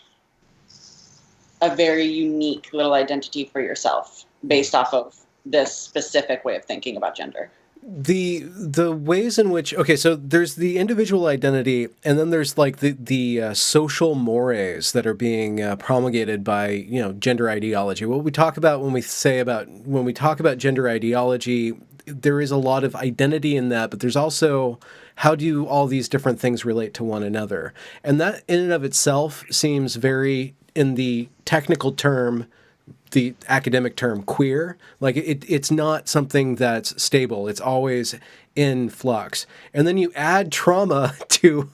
C: a very unique little identity for yourself based off of this specific way of thinking about gender.
A: the ways in which, okay, so there's the individual identity, and then there's like the social mores that are being promulgated by, you know, gender ideology. What we talk about when we talk about gender ideology, there is a lot of identity in that, but there's also how do all these different things relate to one another, and that in and of itself seems very, in the technical term, the academic term, queer. Like it's not something that's stable. It's always in flux. And then you add trauma to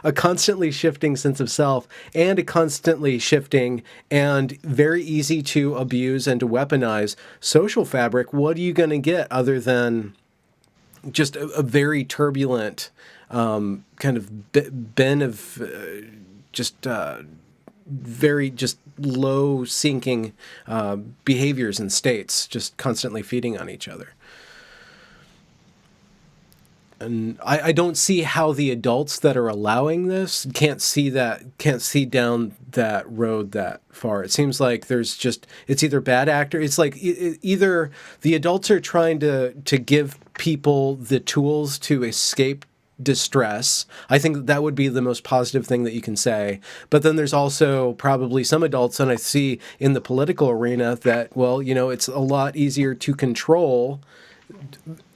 A: a constantly shifting sense of self and a constantly shifting and very easy to abuse and to weaponize social fabric. What are you going to get other than just a very turbulent kind of bin of just very just low sinking behaviors and states, just constantly feeding on each other. And I don't see how the adults that are allowing this can't see down that road that far. It seems like it's either bad actor. It's like either the adults are trying to give people the tools to escape distress. I think that would be the most positive thing that you can say. But then there's also probably some adults, and I see in the political arena that, well, you know, it's a lot easier to control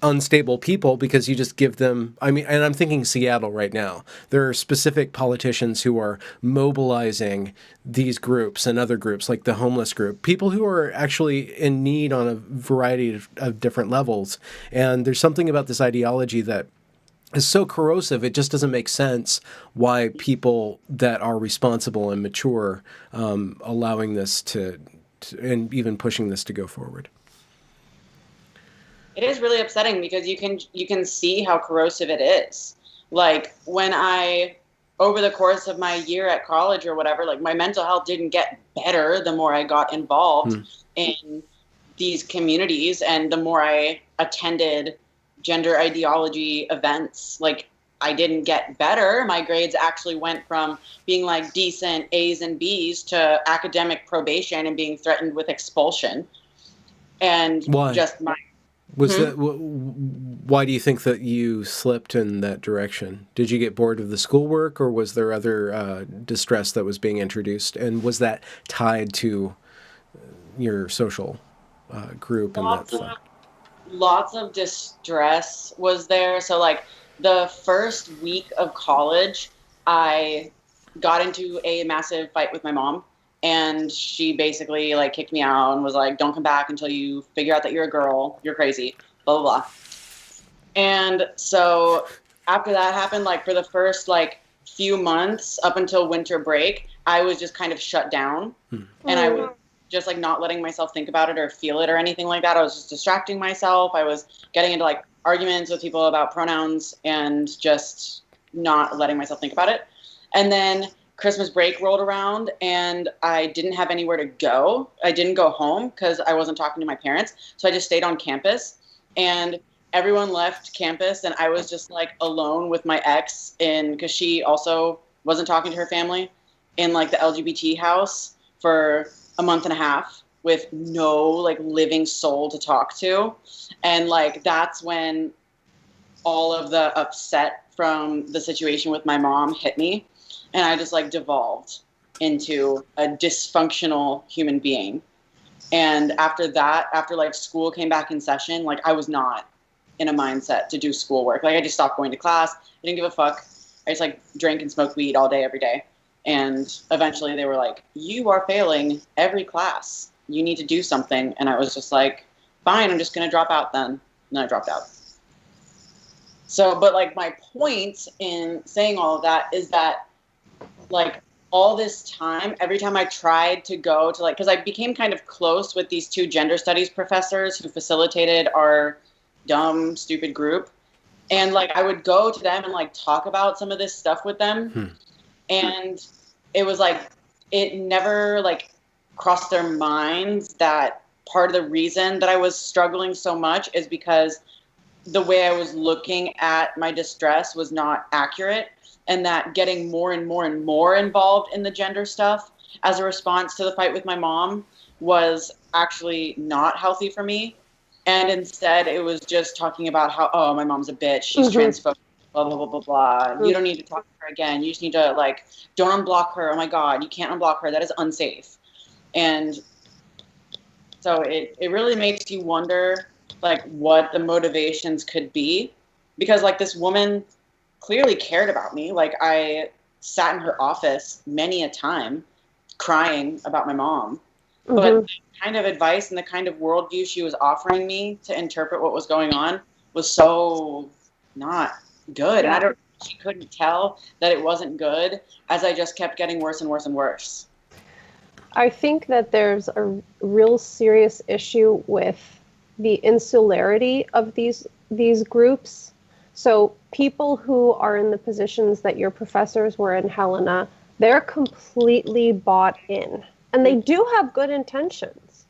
A: unstable people because you just give them, I mean, and I'm thinking Seattle right now. There are specific politicians who are mobilizing these groups and other groups like the homeless group, people who are actually in need on a variety of different levels. And there's something about this ideology that is so corrosive, it just doesn't make sense why people that are responsible and mature allowing this to and even pushing this to go forward.
C: It is really upsetting because you can see how corrosive it is. Like when over the course of my year at college or whatever, like my mental health didn't get better the more I got involved in these communities and the more I attended gender ideology events. Like I didn't get better. My grades actually went from being like decent A's and B's to academic probation and being threatened with expulsion. And
A: why?
C: Just my
A: Was that why do you think that you slipped in that direction? Did you get bored of the schoolwork, or was there other distress that was being introduced? And was that tied to your social group and that stuff?
C: Lots of distress was there. So like the first week of college, I got into a massive fight with my mom, and she basically like kicked me out and was like, don't come back until you figure out that you're a girl, you're crazy, blah, blah, blah. And so after that happened, like for the first like few months up until winter break, I was just kind of shut down and I was just like not letting myself think about it or feel it or anything like that. I was just distracting myself. I was getting into like arguments with people about pronouns and just not letting myself think about it. And then Christmas break rolled around and I didn't have anywhere to go. I didn't go home because I wasn't talking to my parents. So I just stayed on campus and everyone left campus and I was just like alone with my ex because she also wasn't talking to her family in like the LGBT house for a month and a half with no like living soul to talk to. And like that's when all of the upset from the situation with my mom hit me. And I just like devolved into a dysfunctional human being. And after that, after like school came back in session, like I was not in a mindset to do schoolwork. Like I just stopped going to class. I didn't give a fuck. I just like drank and smoked weed all day, every day. And eventually they were like, you are failing every class. You need to do something. And I was just like, fine, I'm just going to drop out then. And then I dropped out. So, but like my point in saying all of that is that like all this time, every time I tried to go to like, because I became kind of close with these two gender studies professors who facilitated our dumb, stupid group. And like, I would go to them and like talk about some of this stuff with them. And it was like, it never like crossed their minds that part of the reason that I was struggling so much is because the way I was looking at my distress was not accurate. And that getting more and more and more involved in the gender stuff as a response to the fight with my mom was actually not healthy for me. And instead, it was just talking about how, oh, my mom's a bitch. She's transphobic, blah, blah, blah, blah, blah. You don't need to talk to her again. You just need to, like, don't unblock her. Oh, my God, you can't unblock her. That is unsafe. And so it really makes you wonder, like, what the motivations could be. Because, like, this woman clearly cared about me. Like, I sat in her office many a time crying about my mom. But the kind of advice and the kind of worldview she was offering me to interpret what was going on was so not good. And she couldn't tell that it wasn't good as I just kept getting worse and worse and worse.
B: I think that there's a real serious issue with the insularity of these groups. So people who are in the positions that your professors were in, Helena, they're completely bought in. And they do have good intentions.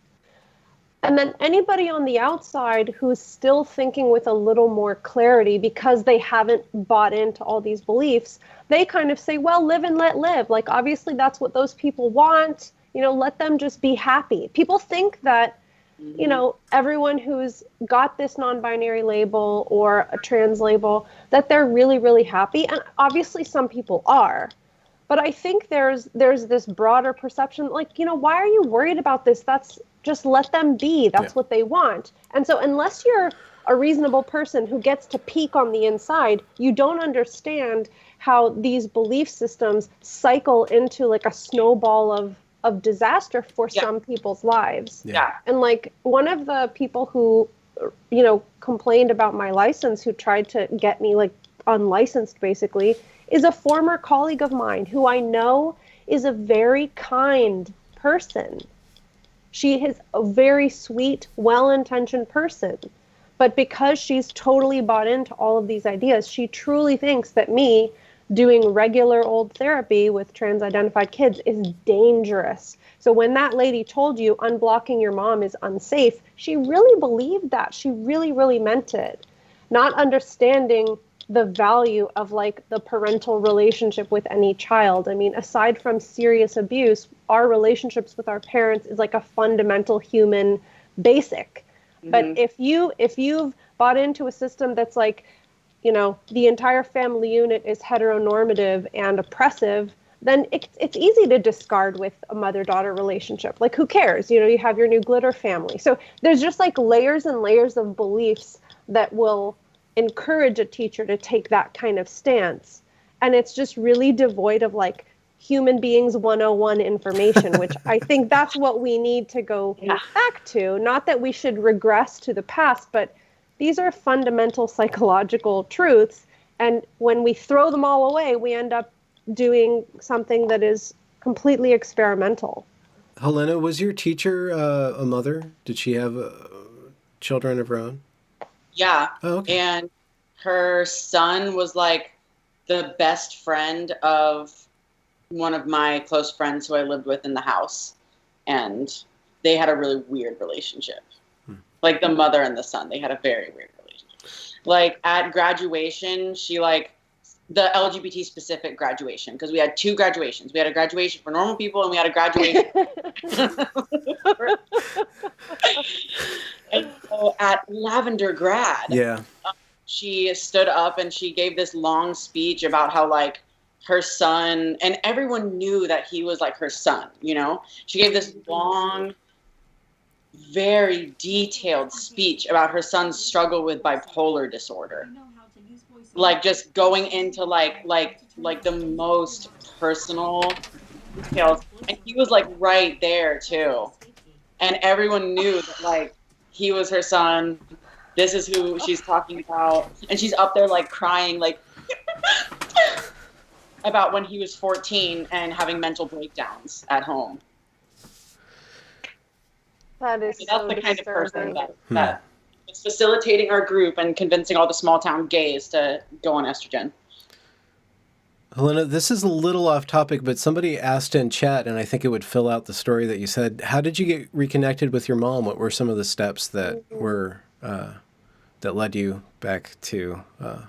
B: And then anybody on the outside who's still thinking with a little more clarity because they haven't bought into all these beliefs, they kind of say, well, live and let live. Like, obviously, that's what those people want. You know, let them just be happy. People think that, you know, everyone who's got this non-binary label or a trans label, that they're really, really happy. And obviously, some people are. But I think there's this broader perception, like, you know, why are you worried about this? That's just let them be. That's what they want. And so unless you're a reasonable person who gets to peek on the inside, you don't understand how these belief systems cycle into like a snowball of disaster for some people's lives.
C: Yeah.
B: And like one of the people who, you know, complained about my license, who tried to get me like unlicensed basically, is a former colleague of mine who I know is a very kind person. She is a very sweet, well-intentioned person. But because she's totally bought into all of these ideas, she truly thinks that me doing regular old therapy with trans-identified kids is dangerous. So when that lady told you unblocking your mom is unsafe, she really believed that. She really, really meant it. Not understanding the value of like the parental relationship with any child. I mean, aside from serious abuse, our relationships with our parents is like a fundamental human basic. But if you've bought into a system that's like, you know, the entire family unit is heteronormative and oppressive, then it's easy to discard with a mother-daughter relationship. Like, who cares? You know, you have your new glitter family. So there's just like layers and layers of beliefs that will encourage a teacher to take that kind of stance. And it's just really devoid of like human beings 101 information, which I think that's what we need to go back to. Not that we should regress to the past, but these are fundamental psychological truths. And when we throw them all away, we end up doing something that is completely experimental.
A: Helena, was your teacher a mother? Did she have children of her own?
C: Yeah.
A: Oh, okay.
C: And her son was like the best friend of one of my close friends who I lived with in the house. And they had a really weird relationship. Like the mother and the son, they had a very weird relationship. Like at graduation, she like the LGBT specific graduation, because we had two graduations. We had a graduation for normal people and we had a graduation. And so at Lavender Grad, she stood up and she gave this long speech about how like her son, and everyone knew that he was like her son, you know? She gave this long, very detailed speech about her son's struggle with bipolar disorder. Like just going into like the most personal details. And he was like right there too. And everyone knew that like he was her son. This is who she's talking about. And she's up there like crying like about when he was 14 and having mental breakdowns at home.
B: That is
C: that's the kind of person that is facilitating our group and convincing all the small town gays to go on estrogen.
A: Helena, this is a little off topic, but somebody asked in chat, and I think it would fill out the story that you said. How did you get reconnected with your mom? What were some of the steps that were that led you back to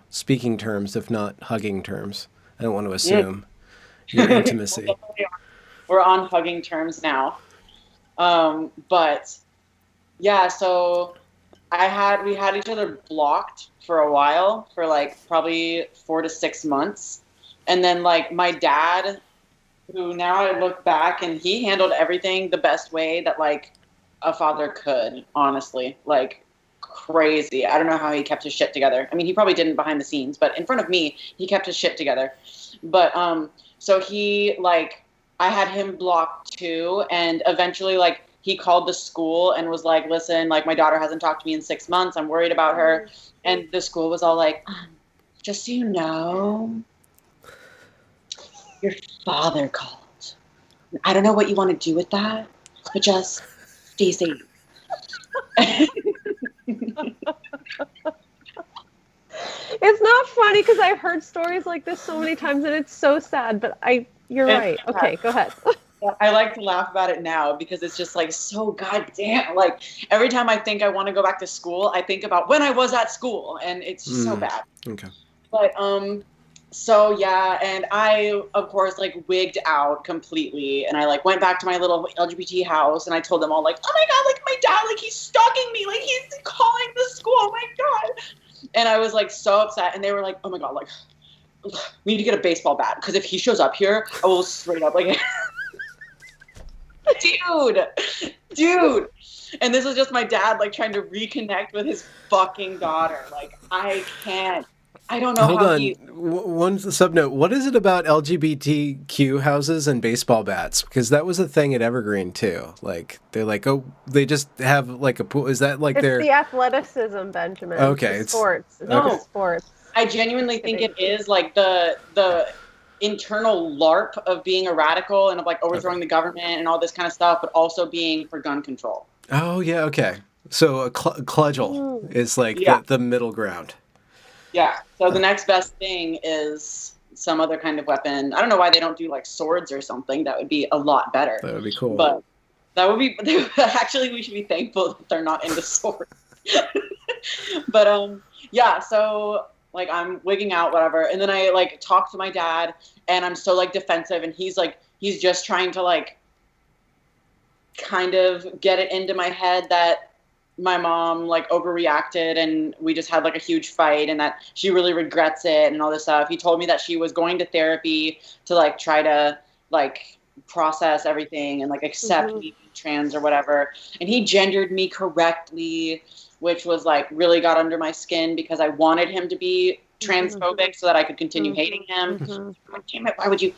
A: speaking terms, if not hugging terms? I don't want to assume your intimacy.
C: We're on hugging terms now. But yeah, so we had each other blocked for a while, for like probably 4 to 6 months. And then like my dad, who now I look back and he handled everything the best way that like a father could, honestly, like crazy. I don't know how he kept his shit together. I mean, he probably didn't behind the scenes, but in front of me, he kept his shit together. But so he like, I had him blocked too, and eventually like he called the school and was like, listen, like my daughter hasn't talked to me in 6 months. I'm worried about her. And the school was all like, just so you know, your father called. I don't know what you want to do with that, but just stay safe.
B: It's not funny because I've heard stories like this so many times and it's so sad, but you're right. Okay, go ahead.
C: I like to laugh about it now because it's just like so goddamn, like every time I think I want to go back to school, I think about when I was at school, and it's just so bad.
A: Okay.
C: But so yeah, and I of course like wigged out completely, and I like went back to my little LGBT house, and I told them all like, oh my god, like my dad, like he's stalking me, like he's calling the school, oh my god. And I was like so upset, and they were like, oh my god, like we need to get a baseball bat because if he shows up here, I will straight up like dude. And this was just my dad like trying to reconnect with his fucking daughter. Like I can't. I don't know.
A: Hold on. One subnote. What is it about LGBTQ houses and baseball bats? Because that was a thing at Evergreen too. Like they're like, oh, they just have like a pool. Is that like
B: it's the athleticism, Benjamin?
A: Okay,
B: it's sports. It's
C: no
B: sports.
C: I genuinely think it is like the internal LARP of being a radical and of like overthrowing the government and all this kind of stuff, but also being for gun control.
A: Oh yeah, okay. So a cudgel is like the middle ground.
C: Yeah. So the next best thing is some other kind of weapon. I don't know why they don't do like swords or something. That would be a lot better.
A: That would be cool.
C: But that would be actually we should be thankful that they're not into swords. But yeah. So like I'm wigging out, whatever, and then I like talk to my dad, and I'm so like defensive, and he's just trying to like kind of get it into my head that my mom like overreacted and we just had like a huge fight and that she really regrets it and all this stuff. He told me that she was going to therapy to like try to like process everything and like accept me being trans or whatever. And he gendered me correctly, which was like really got under my skin because I wanted him to be transphobic so that I could continue hating him. Like, damn it, why would you?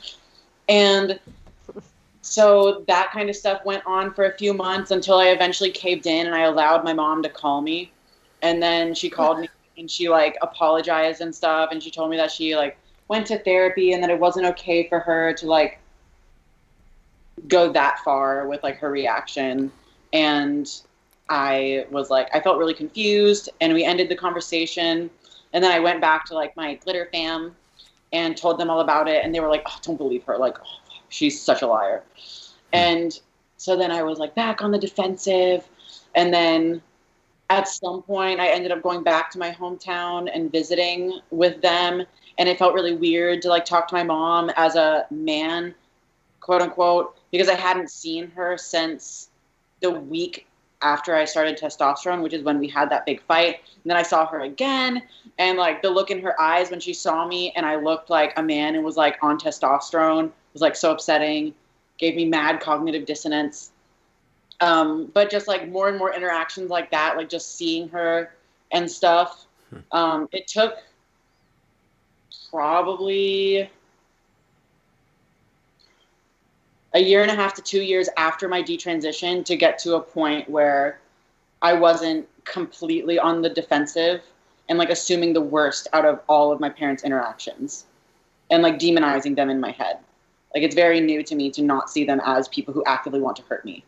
C: And so that kind of stuff went on for a few months until I eventually caved in and I allowed my mom to call me. And then she called me and she like apologized and stuff. And she told me that she like went to therapy and that it wasn't okay for her to like go that far with like her reaction. And I was like, I felt really confused and we ended the conversation. And then I went back to like my glitter fam and told them all about it. And they were like, oh, don't believe her. Like, oh, she's such a liar. And so then I was like back on the defensive. And then at some point I ended up going back to my hometown and visiting with them. And it felt really weird to like talk to my mom as a man, quote unquote, because I hadn't seen her since the week after I started testosterone, which is when we had that big fight. And then I saw her again, and like the look in her eyes when she saw me and I looked like a man and was like on testosterone was like so upsetting, gave me mad cognitive dissonance. But just like more and more interactions like that, like just seeing her and stuff. It took probably a year and a half to 2 years after my detransition to get to a point where I wasn't completely on the defensive and like assuming the worst out of all of my parents' interactions and like demonizing them in my head. Like it's very new to me to not see them as people who actively want to hurt me.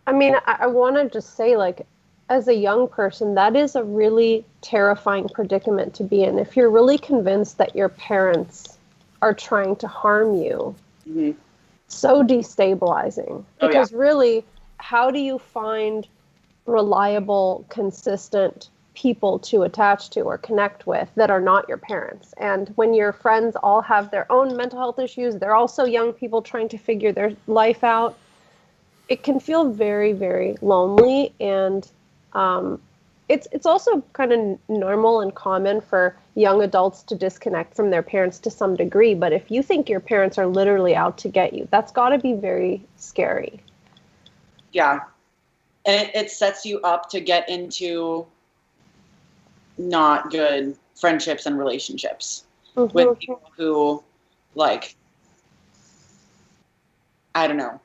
B: I mean, I want to just say, like, as a young person, that is a really terrifying predicament to be in. If you're really convinced that your parents are trying to harm you, so destabilizing. Because really, how do you find reliable, consistent people to attach to or connect with that are not your parents? And when your friends all have their own mental health issues, they're also young people trying to figure their life out. it can feel very, very lonely, and it's also kind of normal and common for young adults to disconnect from their parents to some degree. But if you think your parents are literally out to get you, that's got to be very scary.
C: Yeah. And it sets you up to get into not good friendships and relationships with people who, like, I don't know.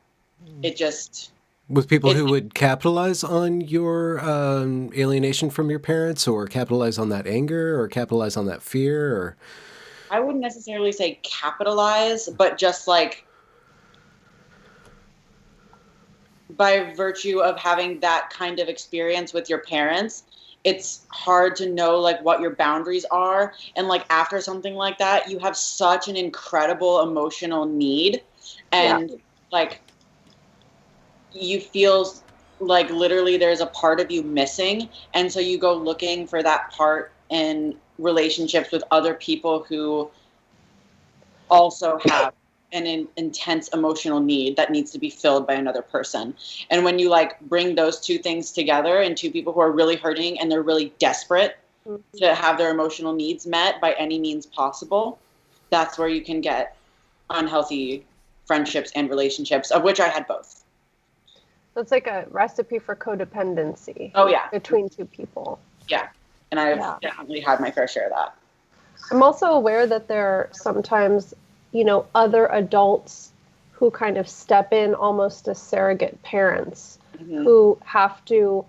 C: It just...
A: With people who would capitalize on your alienation from your parents, or capitalize on that anger, or capitalize on that fear, or...
C: I wouldn't necessarily say capitalize, but just like by virtue of having that kind of experience with your parents, it's hard to know like what your boundaries are. And like after something like that, you have such an incredible emotional need, and like you feel like literally there's a part of you missing. And so you go looking for that part in relationships with other people who also have an intense emotional need that needs to be filled by another person. And when you like bring those two things together, and two people who are really hurting and they're really desperate to have their emotional needs met by any means possible, that's where you can get unhealthy friendships and relationships, of which I had both.
B: It's like a recipe for codependency.
C: Oh, yeah.
B: Between two people.
C: Yeah. And I've definitely had my fair share of that.
B: I'm also aware that there are sometimes, other adults who kind of step in almost as surrogate parents, who have to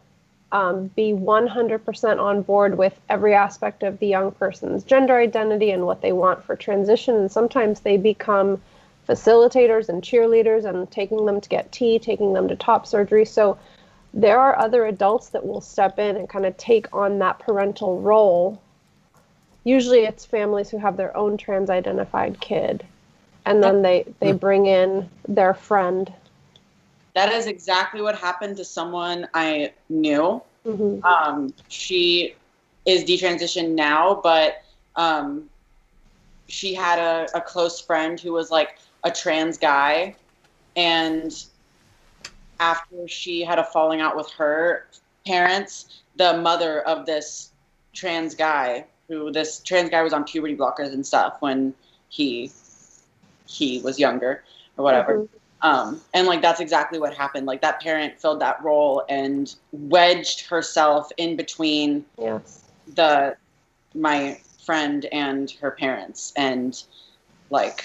B: be 100% on board with every aspect of the young person's gender identity and what they want for transition. And sometimes they become facilitators and cheerleaders, and taking them to get tea, taking them to top surgery. So there are other adults that will step in and kind of take on that parental role. Usually it's families who have their own trans-identified kid, and then they bring in their friend.
C: That is exactly what happened to someone I knew. She is detransitioned now, but she had a close friend who was like a trans guy, and after she had a falling out with her parents, the mother of this trans guy was on puberty blockers and stuff when he was younger or whatever. And like that's exactly what happened. Like that parent filled that role and wedged herself in between my friend and her parents. And like,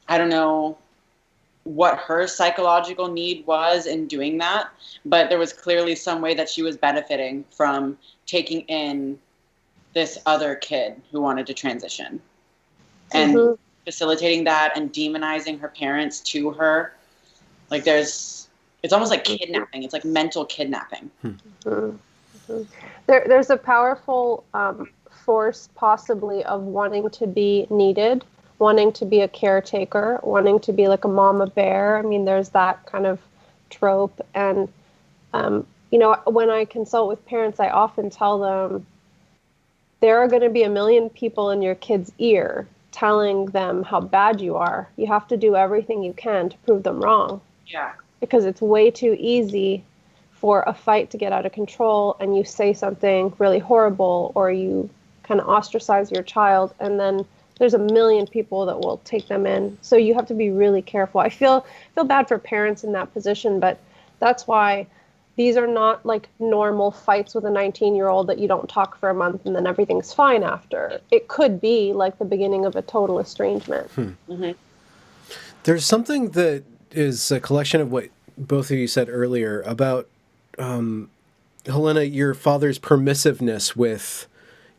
C: I don't know what her psychological need was in doing that, but there was clearly some way that she was benefiting from taking in this other kid who wanted to transition and facilitating that and demonizing her parents to her. Like it's almost like kidnapping. It's like mental kidnapping.
B: There's a powerful force possibly of wanting to be needed, wanting to be a caretaker, wanting to be like a mama bear. I mean, there's that kind of trope. And, when I consult with parents, I often tell them there are going to be a million people in your kid's ear telling them how bad you are. You have to do everything you can to prove them wrong.
C: Yeah.
B: Because it's way too easy for a fight to get out of control, and you say something really horrible, or you kind of ostracize your child, and then there's a million people that will take them in. So you have to be really careful. I feel bad for parents in that position, but that's why these are not like normal fights with a 19-year-old that you don't talk for a month and then everything's fine after. It could be like the beginning of a total estrangement.
A: There's something that is a collection of what both of you said earlier about, Helena, your father's permissiveness with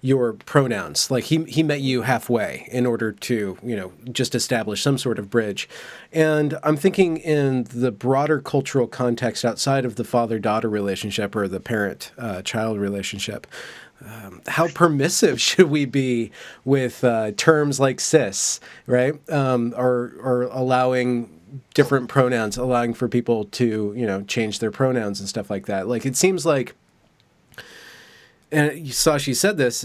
A: your pronouns. Like he met you halfway in order to, just establish some sort of bridge. And I'm thinking in the broader cultural context outside of the father-daughter relationship or the parent-child relationship, how permissive should we be with terms like cis, right? Or allowing different pronouns, allowing for people to, change their pronouns and stuff like that. Like, it seems like, and Sasha said this,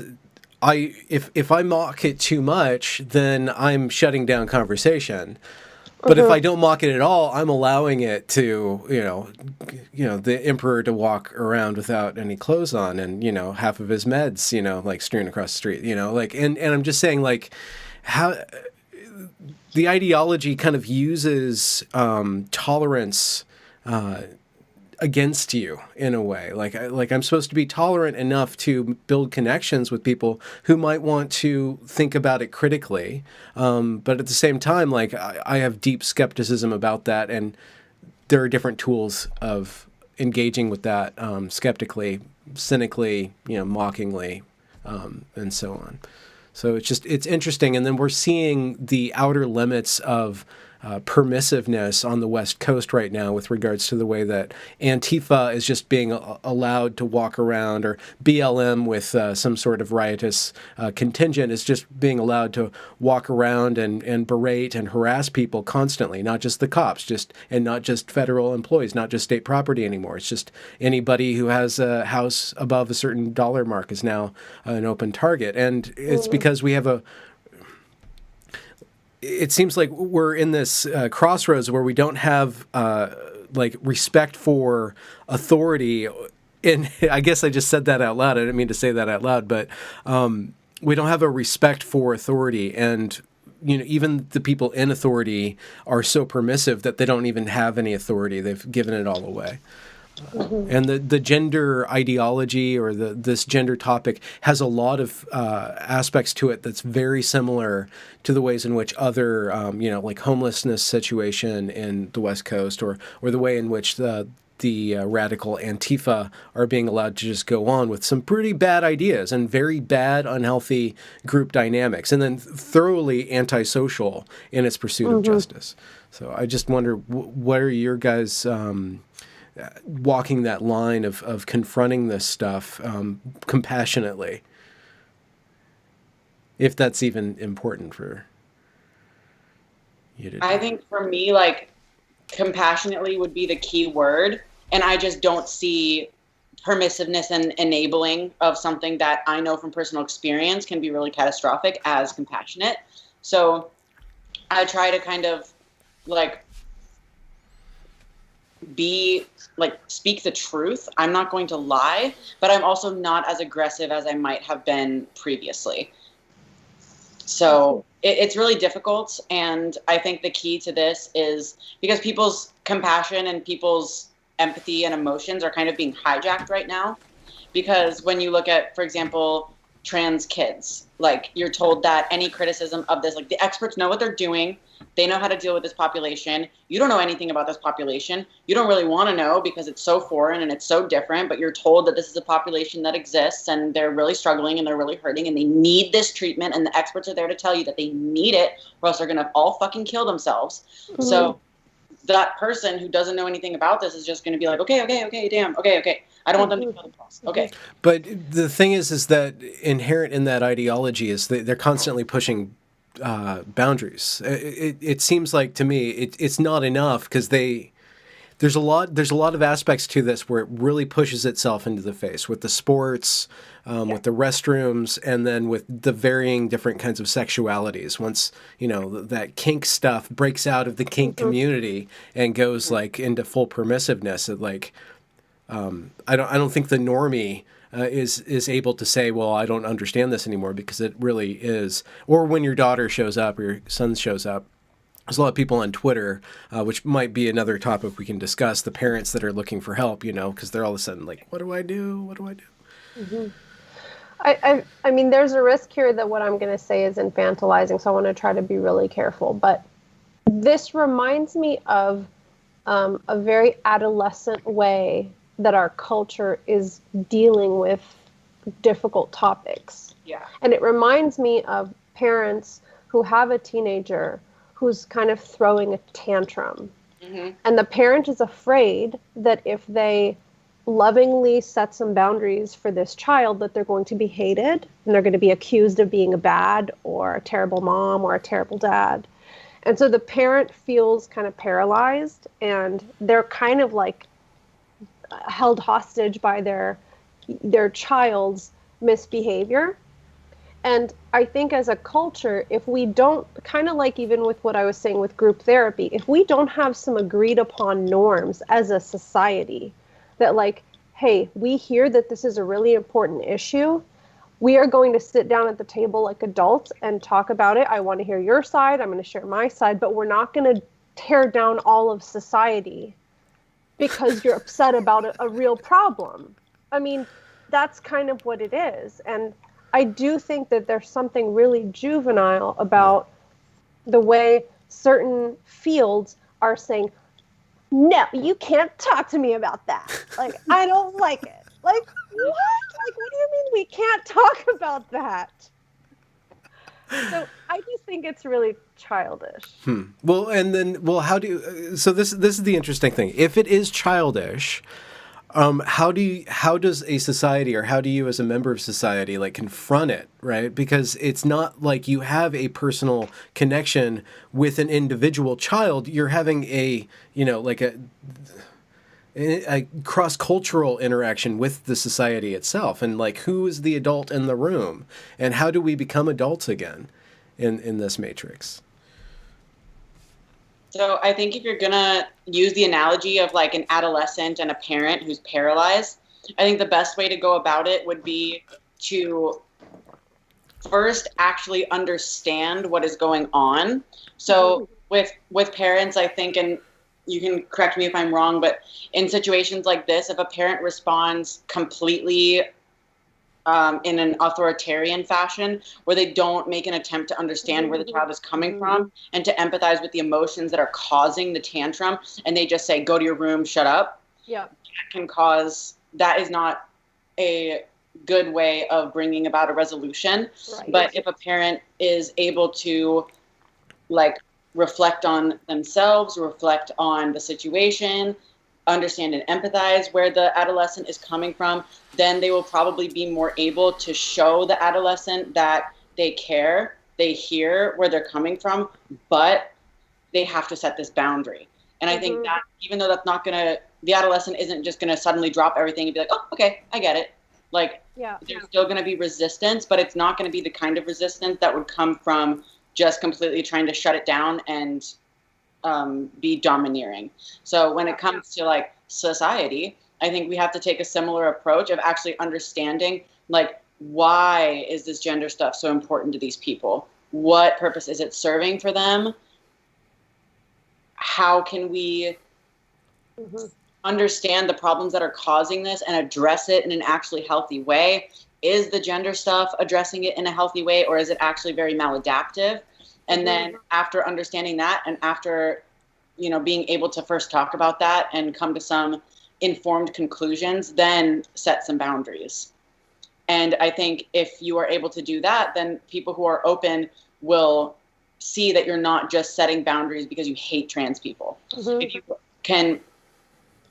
A: if I mock it too much, then I'm shutting down conversation. But if I don't mock it at all, I'm allowing it to, the emperor to walk around without any clothes on, and half of his meds, like strewn across the street, like, and I'm just saying, like, how the ideology kind of uses tolerance against you in a way. Like I'm supposed to be tolerant enough to build connections with people who might want to think about it critically. But at the same time, like I have deep skepticism about that. And there are different tools of engaging with that skeptically, cynically, mockingly, and so on. So it's interesting. And then we're seeing the outer limits of permissiveness on the West Coast right now with regards to the way that Antifa is just being allowed to walk around, or BLM with some sort of riotous contingent is just being allowed to walk around and berate and harass people constantly, not just the cops, and not just federal employees, not just state property anymore. It's just anybody who has a house above a certain dollar mark is now an open target. And it's because we have it seems like we're in this crossroads where we don't have like respect for authority. And I guess I just said that out loud. I didn't mean to say that out loud, but we don't have a respect for authority. And even the people in authority are so permissive that they don't even have any authority. They've given it all away. And the gender ideology, or this gender topic, has a lot of aspects to it that's very similar to the ways in which other, like homelessness situation in the West Coast, or the way in which the radical Antifa are being allowed to just go on with some pretty bad ideas and very bad, unhealthy group dynamics, and then thoroughly antisocial in its pursuit of justice. So I just wonder, what are your guys' walking that line of confronting this stuff compassionately, if that's even important for you to do?
C: I think for me, like, compassionately would be the key word, and I just don't see permissiveness and enabling of something that I know from personal experience can be really catastrophic as compassionate. So I try to kind of like speak the truth. I'm not going to lie, but I'm also not as aggressive as I might have been previously. So it's really difficult. And I think the key to this is because people's compassion and people's empathy and emotions are kind of being hijacked right now. Because when you look at, for example, trans kids, like, you're told that any criticism of this, like, the experts know what they're doing. They know how to deal with this population. You don't know anything about this population. You don't really want to know because it's so foreign and it's so different, but you're told that this is a population that exists and they're really struggling and they're really hurting and they need this treatment, and the experts are there to tell you that they need it or else they're going to all fucking kill themselves. Mm-hmm. So that person who doesn't know anything about this is just going to be like, okay, damn, okay. I don't want them to kill themselves. Okay.
A: But the thing is that inherent in that ideology is that they're constantly pushing boundaries. It seems like to me it's not enough, because there's a lot of aspects to this where it really pushes itself into the face with the sports, with the restrooms, and then with the varying different kinds of sexualities. Once that kink stuff breaks out of the kink community and goes like into full permissiveness, I don't think the normie is able to say, well, I don't understand this anymore, because it really is. Or when your daughter shows up or your son shows up, there's a lot of people on Twitter, which might be another topic we can discuss, the parents that are looking for help, because they're all of a sudden like, what do I do?
B: Mm-hmm. I mean, there's a risk here that what I'm going to say is infantilizing, so I want to try to be really careful. But this reminds me of a very adolescent way that our culture is dealing with difficult topics.
C: Yeah.
B: And it reminds me of parents who have a teenager who's kind of throwing a tantrum. Mm-hmm. And the parent is afraid that if they lovingly set some boundaries for this child, that they're going to be hated and they're going to be accused of being a bad or a terrible mom or a terrible dad. And so the parent feels kind of paralyzed, and they're kind of like held hostage by their child's misbehavior. And I think as a culture, if we don't, kind of like even with what I was saying with group therapy, if we don't have some agreed upon norms as a society that, like, hey, we hear that this is a really important issue, we are going to sit down at the table like adults and talk about it. I want to hear your side. I'm going to share my side, but we're not going to tear down all of society because you're upset about a real problem. I mean, that's kind of what it is. And I do think that there's something really juvenile about the way certain fields are saying, no, you can't talk to me about that. Like, I don't like it. Like, what? Like, what do you mean we can't talk about that? So I just think it's really childish.
A: Well, and then, well, how do you, so this is the interesting thing. If it is childish, how does a society, or how do you as a member of society, like, confront it, right? Because it's not like you have a personal connection with an individual child. You're having a, like a cross-cultural interaction with the society itself. And, like, who is the adult in the room? And how do we become adults again in this matrix?
C: So I think if you're going to use the analogy of like an adolescent and a parent who's paralyzed, I think the best way to go about it would be to first actually understand what is going on. So with parents, I think, and you can correct me if I'm wrong, but in situations like this, if a parent responds completely in an authoritarian fashion, where they don't make an attempt to understand where the child is coming from and to empathize with the emotions that are causing the tantrum, and they just say, go to your room, shut up.
B: Yeah.
C: That is not a good way of bringing about a resolution. Right. But if a parent is able to, like, reflect on themselves, reflect on the situation, understand and empathize where the adolescent is coming from, then they will probably be more able to show the adolescent that they care, they hear where they're coming from, but they have to set this boundary. And I think that even though that's not the adolescent isn't just going to suddenly drop everything and be like, oh, okay, I get it. Like, there's still going to be resistance, but it's not going to be the kind of resistance that would come from just completely trying to shut it down and be domineering. So when it comes to, like, society, I think we have to take a similar approach of actually understanding, like, why is this gender stuff so important to these people? What purpose is it serving for them? How can we understand the problems that are causing this and address it in an actually healthy way? Is the gender stuff addressing it in a healthy way, or is it actually very maladaptive? And then after understanding that, and after, being able to first talk about that and come to some informed conclusions, then set some boundaries. And I think if you are able to do that, then people who are open will see that you're not just setting boundaries because you hate trans people. If you can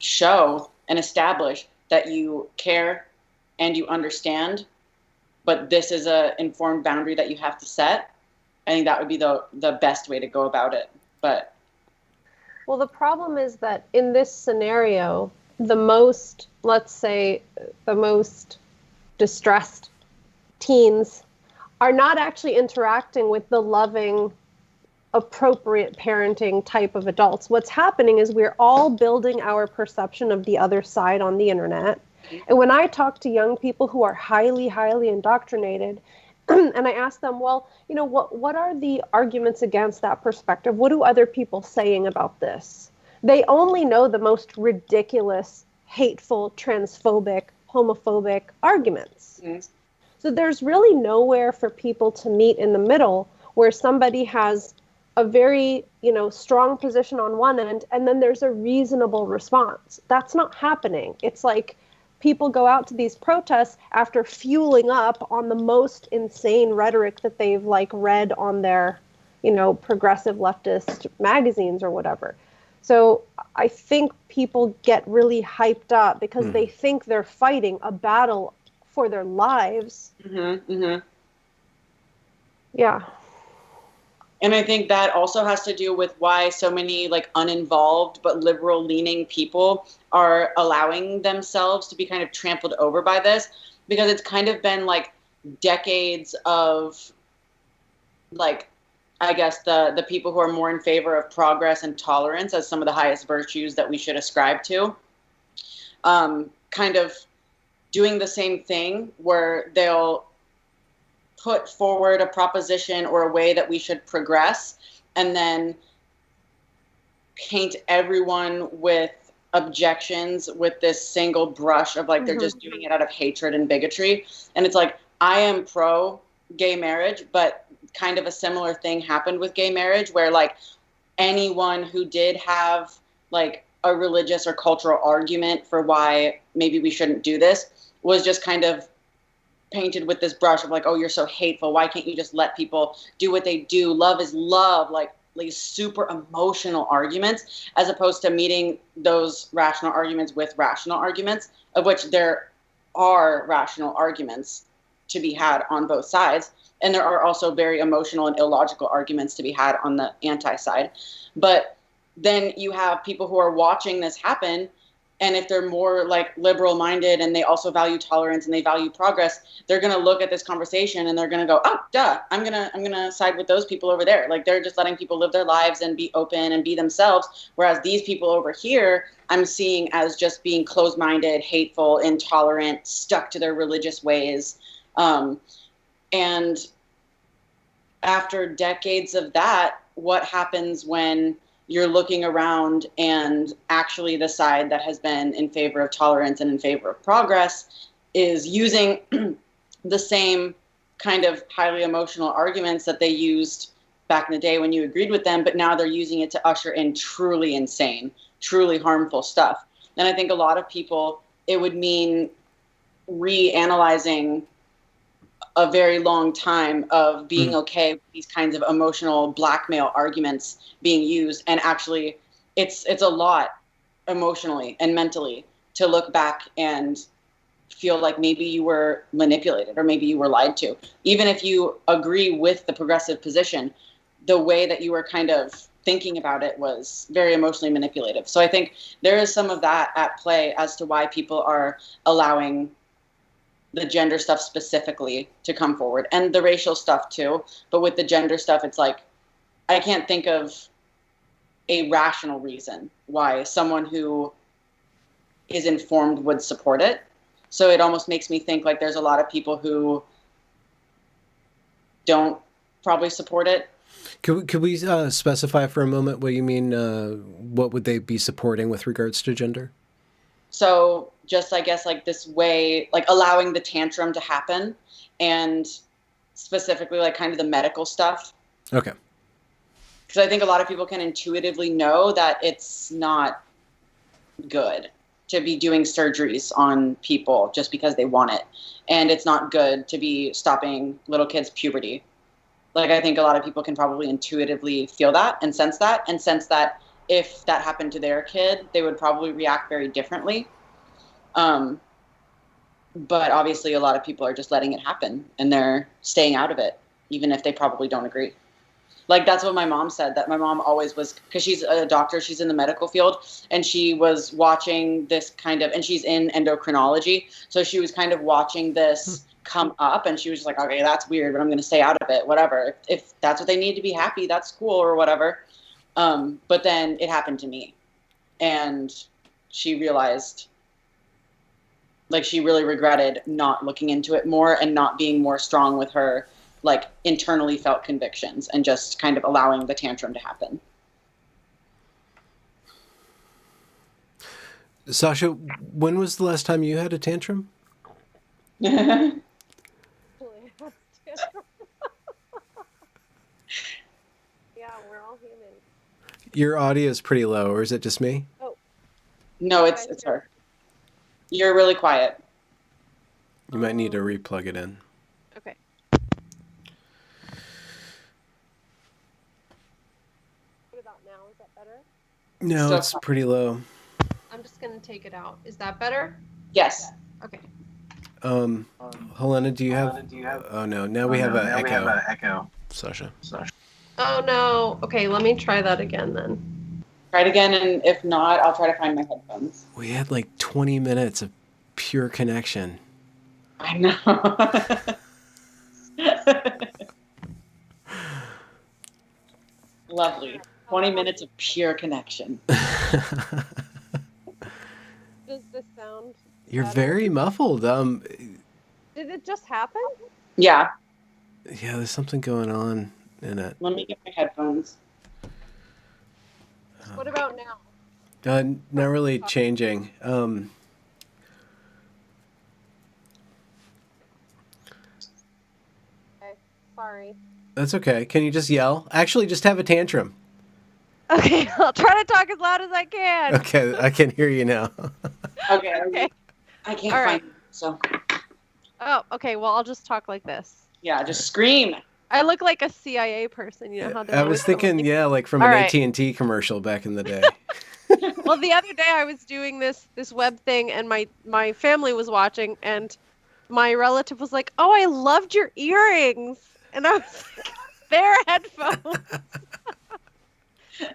C: show and establish that you care and you understand, but this is an informed boundary that you have to set, I think that would be the best way to go about it. But
B: well, the problem is that in this scenario, the most distressed teens are not actually interacting with the loving, appropriate parenting type of adults. What's happening is we're all building our perception of the other side on the internet. And when I talk to young people who are highly, highly indoctrinated, and I ask them, well, what are the arguments against that perspective? What do other people saying about this? They only know the most ridiculous, hateful, transphobic, homophobic arguments. So there's really nowhere for people to meet in the middle where somebody has a very, strong position on one end, and then there's a reasonable response. That's not happening. It's like people go out to these protests after fueling up on the most insane rhetoric that they've, like, read on their, progressive leftist magazines or whatever. So I think people get really hyped up because they think they're fighting a battle for their lives. Yeah.
C: And I think that also has to do with why so many, like, uninvolved but liberal-leaning people are allowing themselves to be kind of trampled over by this, because it's kind of been, like, decades of, like, I guess the people who are more in favor of progress and tolerance as some of the highest virtues that we should ascribe to, kind of doing the same thing where they'll put forward a proposition or a way that we should progress and then paint everyone with objections with this single brush of like, they're just doing it out of hatred and bigotry. And it's like, I am pro gay marriage, but kind of a similar thing happened with gay marriage where like anyone who did have like a religious or cultural argument for why maybe we shouldn't do this was just kind of painted with this brush of like, oh, you're so hateful. Why can't you just let people do what they do? Love is love. Like these super emotional arguments, as opposed to meeting those rational arguments with rational arguments, of which there are rational arguments to be had on both sides. And there are also very emotional and illogical arguments to be had on the anti-side. But then you have people who are watching this happen, and if they're more like liberal minded and they also value tolerance and they value progress, they're going to look at this conversation and they're going to go, oh, duh, I'm going to side with those people over there. Like they're just letting people live their lives and be open and be themselves. Whereas these people over here, I'm seeing as just being closed minded, hateful, intolerant, stuck to their religious ways. And after decades of that, what happens when you're looking around and actually the side that has been in favor of tolerance and in favor of progress is using the same kind of highly emotional arguments that they used back in the day when you agreed with them, but now they're using it to usher in truly insane, truly harmful stuff. And I think a lot of people, it would mean reanalyzing a very long time of being okay with these kinds of emotional blackmail arguments being used. And actually it's a lot emotionally and mentally to look back and feel like maybe you were manipulated or maybe you were lied to. Even if you agree with the progressive position, the way that you were kind of thinking about it was very emotionally manipulative. So I think there is some of that at play as to why people are allowing the gender stuff specifically to come forward, and the racial stuff too. But with the gender stuff, it's like, I can't think of a rational reason why someone who is informed would support it. So it almost makes me think like there's a lot of people who don't probably support it.
A: Could we specify for a moment what you mean? What would they be supporting with regards to gender?
C: So just, I guess, like this way, like allowing the tantrum to happen, and specifically like kind of the medical stuff.
A: Okay.
C: Because I think a lot of people can intuitively know that it's not good to be doing surgeries on people just because they want it. And it's not good to be stopping little kids' puberty. Like, I think a lot of people can probably intuitively feel that and sense that if that happened to their kid, they would probably react very differently. But obviously a lot of people are just letting it happen and they're staying out of it, even if they probably don't agree. Like, that's what my mom said, that my mom always was, because she's a doctor, she's in the medical field, and she was watching this kind of, and she's in endocrinology, so she was kind of watching this come up, and she was just like, okay, that's weird, but I'm going to stay out of it, whatever. If that's what they need to be happy, that's cool, or whatever. But then it happened to me, and she realized, like, she really regretted not looking into it more and not being more strong with her, like, internally felt convictions and just kind of allowing the tantrum to happen.
A: Sasha, when was the last time you had a tantrum?
B: Yeah, we're all human.
A: Your audio is pretty low, or is it just me?
B: Oh.
C: No, it's her. You're really quiet.
A: You might need to replug it in.
B: Okay. What about now? Is that better?
A: No,
C: Still
A: it's pretty low.
B: I'm just going to take it out. Is that better?
C: Yes.
B: Okay.
A: Helena, do you have... Oh, no. Now we have an echo. Sasha.
B: Oh, no. Okay, let me try that again then.
C: Try it again, and if not, I'll try to find my headphones.
A: We had like 20 minutes of pure connection.
C: I know. Lovely. 20 minutes of pure connection.
B: Does this sound
A: You're
B: better?
A: very muffled.
B: Did it just happen?
C: Yeah.
A: Yeah, there's something going on in it.
C: Let me get my headphones.
B: What about now?
A: Not really changing.
B: Okay, sorry.
A: That's okay. Can you just yell? Actually, just have a tantrum.
B: Okay, I'll try to talk as loud as I can.
A: Okay, I can hear you now.
C: Okay. I can't
B: All
C: find
B: right.
C: it, so
B: Oh, okay. Well, I'll just talk like this.
C: yeah, just scream.
B: I look like a CIA person, you know how they
A: I was thinking, yeah, like from an AT&T commercial back in the day.
B: Well, the other day I was doing this web thing, and my family was watching, and my relative was like, "Oh, I loved your earrings," and I was like, "They're headphones."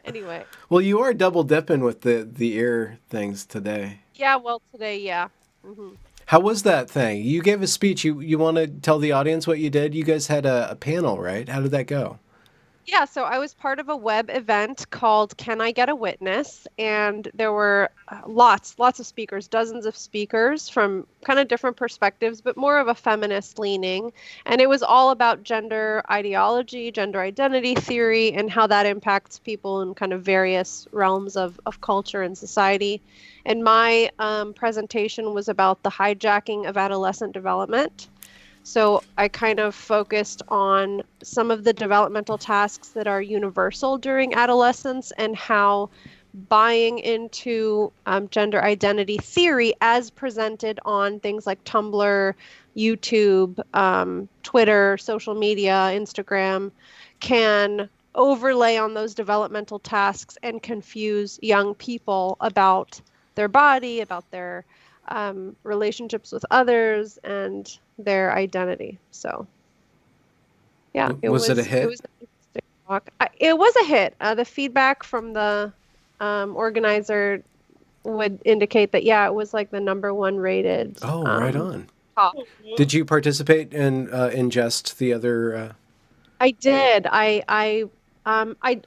B: Anyway.
A: Well, you are double dipping with the ear things today.
B: Yeah. Well, today, yeah. Mm-hmm.
A: How was that thing? You gave a speech. You want to tell the audience what you did? You guys had a panel, right? How did that go?
B: Yeah, so I was part of a web event called Can I Get a Witness? And there were lots of speakers, dozens of speakers from kind of different perspectives, but more of a feminist leaning. And it was all about gender ideology, gender identity theory, and how that impacts people in kind of various realms of culture and society. And my presentation was about the hijacking of adolescent development. So I kind of focused on some of the developmental tasks that are universal during adolescence and how buying into gender identity theory as presented on things like Tumblr, YouTube, Twitter, social media, Instagram can overlay on those developmental tasks and confuse young people about their body, about their relationships with others, and their identity. So, yeah,
A: Was it a hit?
B: It was an interesting talk. It was a hit. The feedback from the organizer would indicate that, yeah, it was like the #1 rated.
A: Oh, right on.
B: Talk.
A: Did you participate and ingest the other?
B: I did. I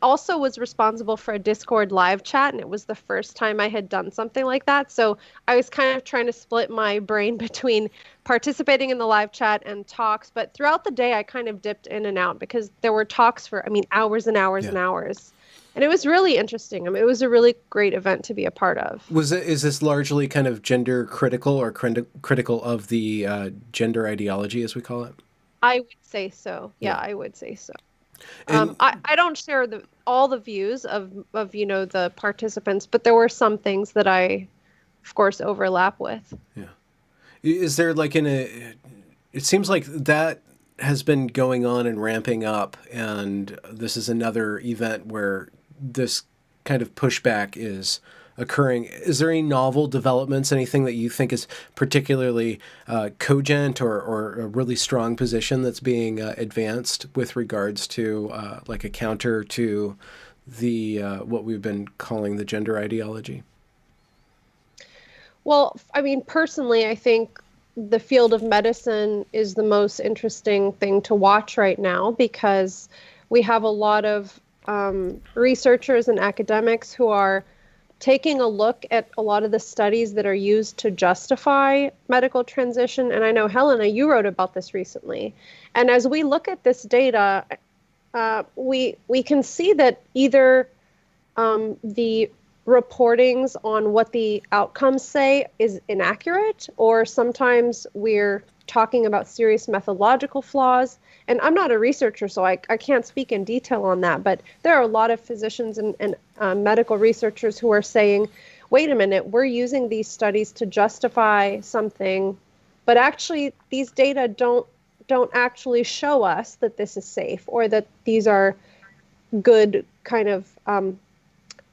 B: also was responsible for a Discord live chat, and it was the first time I had done something like that. So I was kind of trying to split my brain between participating in the live chat and talks. But throughout the day, I kind of dipped in and out because there were talks for, hours and hours and hours. And it was really interesting. It was a really great event to be a part of.
A: Is this largely kind of gender critical or critical of the gender ideology, as we call it?
B: I would say so. Yeah, I would say so. I don't share all the views of the participants, but there were some things that I, of course, overlap with.
A: Yeah. Is there like it seems like that has been going on and ramping up, and this is another event where this kind of pushback is occurring. Is there any novel developments, anything that you think is particularly cogent or a really strong position that's being advanced with regards to like a counter to the what we've been calling the gender ideology?
B: Well, personally, I think the field of medicine is the most interesting thing to watch right now because we have a lot of researchers and academics who are taking a look at a lot of the studies that are used to justify medical transition. And I know, Helena, you wrote about this recently. And as we look at this data, we can see that either the reportings on what the outcomes say is inaccurate, or sometimes we're talking about serious methodological flaws. And I'm not a researcher, so I can't speak in detail on that, but there are a lot of physicians and medical researchers who are saying, wait a minute, we're using these studies to justify something, but actually these data don't actually show us that this is safe or that these are good kind of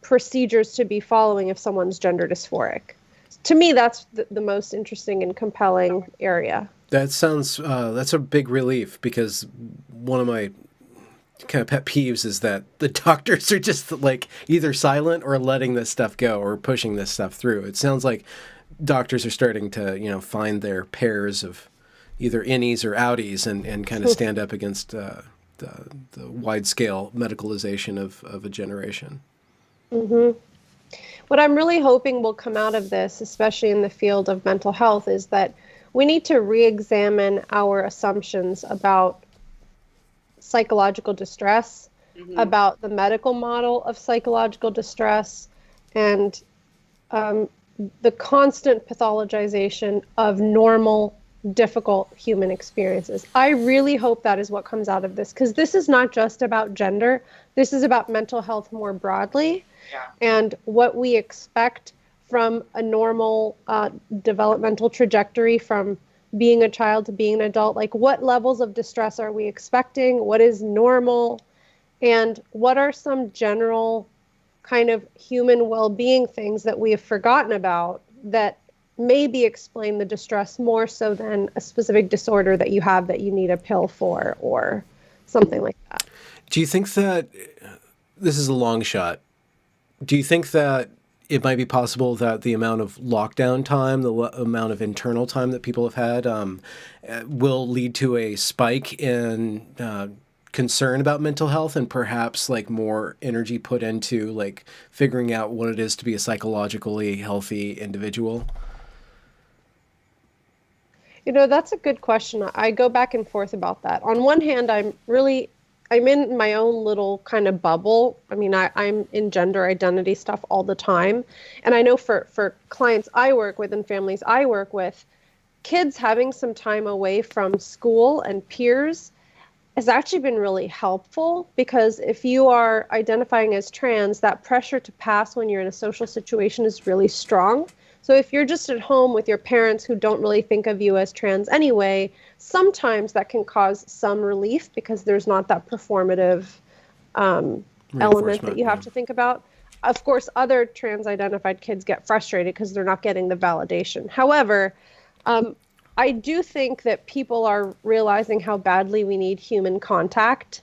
B: procedures to be following if someone's gender dysphoric. To me, that's the most interesting and compelling area.
A: That sounds, that's a big relief, because one of my kind of pet peeves is that the doctors are just like either silent or letting this stuff go or pushing this stuff through. It sounds like doctors are starting to, find their pairs of either innies or outies and kind of stand up against the wide-scale medicalization of a generation.
B: Mm-hmm. What I'm really hoping will come out of this, especially in the field of mental health, is that we need to re-examine our assumptions about psychological distress, about the medical model of psychological distress, and the constant pathologization of normal, difficult human experiences. I really hope that is what comes out of this, because this is not just about gender. This is about mental health more broadly, and what we expect from a normal developmental trajectory from being a child to being an adult. Like, what levels of distress are we expecting? What is normal? And what are some general kind of human well-being things that we have forgotten about that maybe explain the distress more so than a specific disorder that you have that you need a pill for or something like that?
A: Do you think that, this is a long shot, do you think that it might be possible that the amount of lockdown time, the amount of internal time that people have had, will lead to a spike in concern about mental health and perhaps like more energy put into like figuring out what it is to be a psychologically healthy individual?
B: You know, that's a good question. I go back and forth about that. On one hand, I'm in my own little kind of bubble. I mean, I'm in gender identity stuff all the time. And I know for clients I work with and families I work with, kids having some time away from school and peers has actually been really helpful, because if you are identifying as trans, that pressure to pass when you're in a social situation is really strong. So if you're just at home with your parents who don't really think of you as trans anyway, sometimes that can cause some relief because there's not that performative element that you have to think about. Of course, other trans-identified kids get frustrated because they're not getting the validation. However, I do think that people are realizing how badly we need human contact.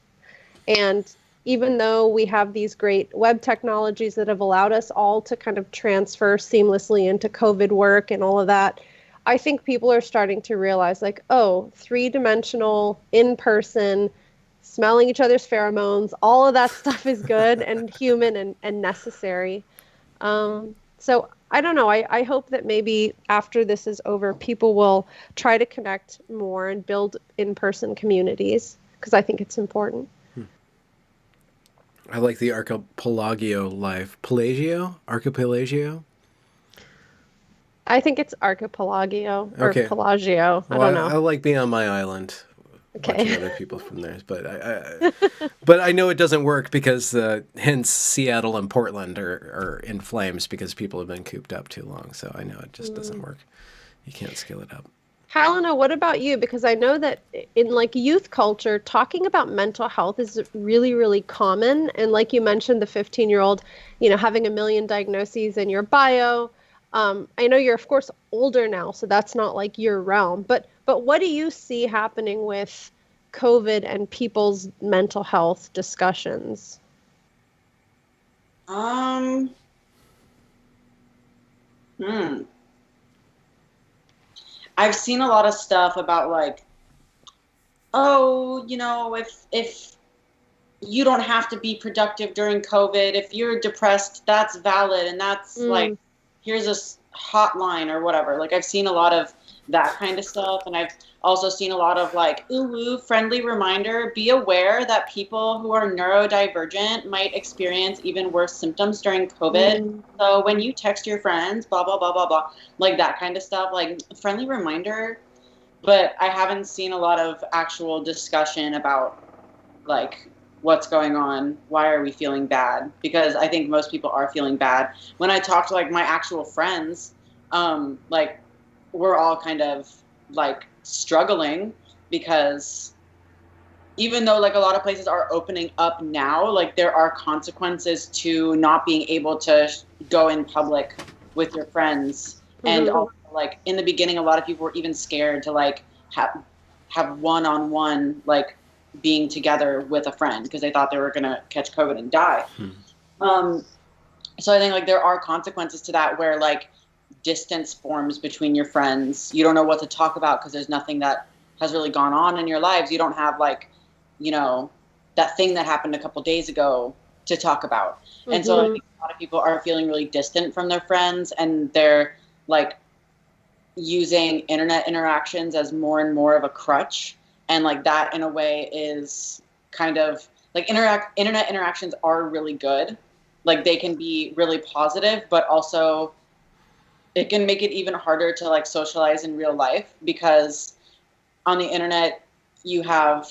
B: And even though we have these great web technologies that have allowed us all to kind of transfer seamlessly into COVID work and all of that, I think people are starting to realize, like, oh, three-dimensional, in-person, smelling each other's pheromones, all of that stuff is good and human and necessary. So I don't know. I hope that maybe after this is over, people will try to connect more and build in-person communities, because I think it's important.
A: I like the archipelago life. Archipelago?
B: I think it's archipelago or
A: Okay.
B: Pelagio. I don't know.
A: I like being on my island.
B: Okay.
A: Watching other people from there, but I know it doesn't work because hence Seattle and Portland are in flames because people have been cooped up too long. So I know it just doesn't work. You can't scale it up.
B: Helena, what about you? Because I know that in like youth culture, talking about mental health is really, really common. And like you mentioned, the 15-year-old, having a million diagnoses in your bio. I know you're, of course, older now, so that's not like your realm. But what do you see happening with COVID and people's mental health discussions?
C: I've seen a lot of stuff about like, oh, if you don't have to be productive during COVID, if you're depressed, that's valid. And that's like, here's a hotline or whatever. Like, I've seen a lot of that kind of stuff. And I've also seen a lot of like, ooh, friendly reminder, be aware that people who are neurodivergent might experience even worse symptoms during COVID. So when you text your friends, blah, blah, blah, blah, blah, like that kind of stuff, like friendly reminder. But I haven't seen a lot of actual discussion about like what's going on, why are we feeling bad? Because I think most people are feeling bad. When I talk to like my actual friends, like we're all kind of like struggling because even though like a lot of places are opening up now, like there are consequences to not being able to go in public with your friends. And also, like in the beginning, a lot of people were even scared to like have one-on-one like being together with a friend because they thought they were going to catch COVID and die. So I think like there are consequences to that where like distance forms between your friends. You don't know what to talk about because there's nothing that has really gone on in your lives, you don't have like, that thing that happened a couple days ago to talk about. Mm-hmm. And so I think a lot of people are feeling really distant from their friends, and they're like using internet interactions as more and more of a crutch. And like that in a way is kind of like internet interactions are really good. Like they can be really positive, but also it can make it even harder to like socialize in real life, because on the internet you have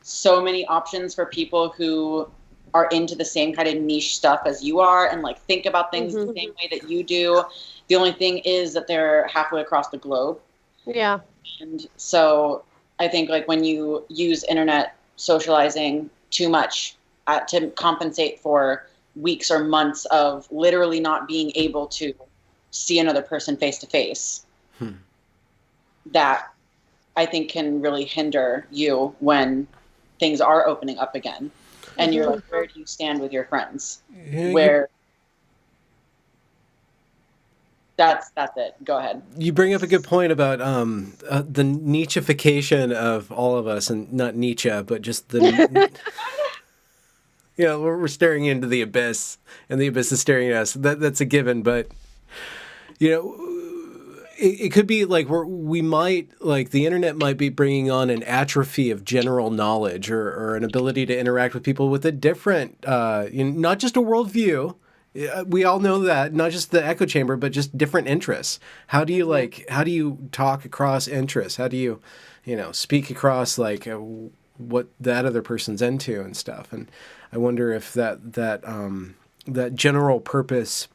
C: so many options for people who are into the same kind of niche stuff as you are and like think about things the same way that you do. The only thing is that they're halfway across the globe.
B: Yeah.
C: And so I think like when you use internet socializing too much to compensate for weeks or months of literally not being able to see another person face to face, that I think can really hinder you when things are opening up again. And you're like, where do you stand with your friends? Where that's it. Go ahead.
A: You bring up a good point about the nicheification of all of us, and not Nietzsche, but just the we're staring into the abyss, and the abyss is staring at us. That's a given, but it could be like we might, like the internet might be bringing on an atrophy of general knowledge or an ability to interact with people with a different, not just a worldview. We all know that, not just the echo chamber, but just different interests. How do you talk across interests? How do you, speak across like what that other person's into and stuff? And I wonder if that general purpose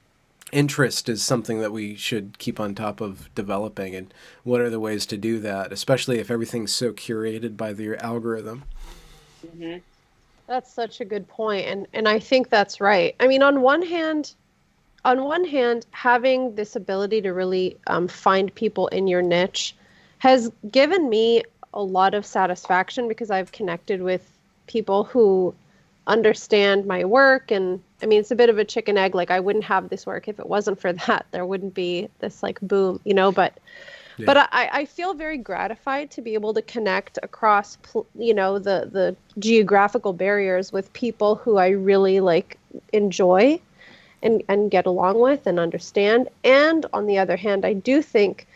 A: interest is something that we should keep on top of developing, and what are the ways to do that, especially if everything's so curated by the algorithm.
B: Mm-hmm. That's such a good point, and I think that's right. I mean, on one hand, having this ability to really find people in your niche has given me a lot of satisfaction, because I've connected with people who understand my work. And I mean, it's a bit of a chicken egg. Like I wouldn't have this work if it wasn't for that. There wouldn't be this like boom, but I feel very gratified to be able to connect across, the geographical barriers with people who I really like enjoy and get along with and understand. And on the other hand, I do think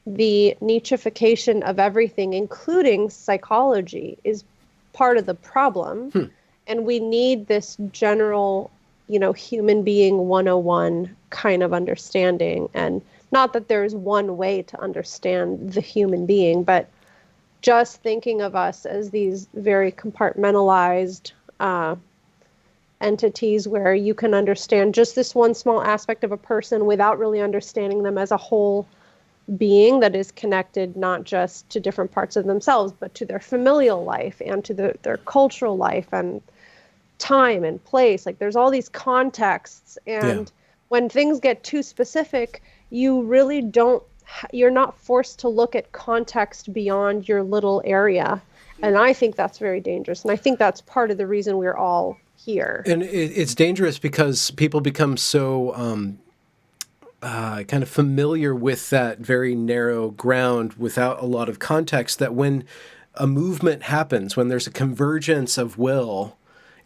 B: the nicheification of everything, including psychology, is part of the problem. And we need this general, human being 101 kind of understanding. And not that there's one way to understand the human being, but just thinking of us as these very compartmentalized entities where you can understand just this one small aspect of a person without really understanding them as a whole being that is connected not just to different parts of themselves, but to their familial life and to their cultural life and time and place. Like there's all these contexts, and when things get too specific, you really you're not forced to look at context beyond your little area. And I think that's very dangerous. And I think that's part of the reason we're all here.
A: And it's dangerous because people become so kind of familiar with that very narrow ground without a lot of context, that when a movement happens, when there's a convergence of will,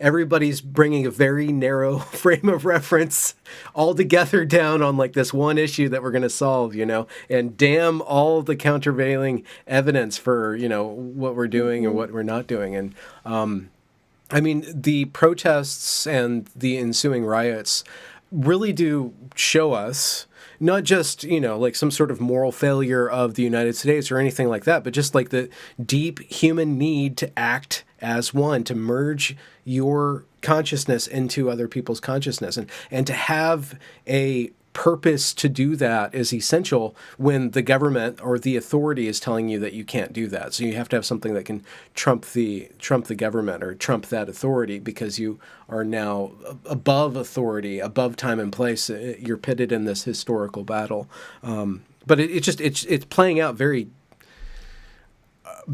A: everybody's bringing a very narrow frame of reference all together down on like this one issue that we're going to solve, and damn all the countervailing evidence for, what we're doing and what we're not doing. And I mean, the protests and the ensuing riots really do show us not just, like some sort of moral failure of the United States or anything like that, but just like the deep human need to act as one, to merge your consciousness into other people's consciousness. And to have a purpose to do that is essential when the government or the authority is telling you that you can't do that. So you have to have something that can trump the government or trump that authority, because you are now above authority, above time and place. You're pitted in this historical battle. But it's playing out very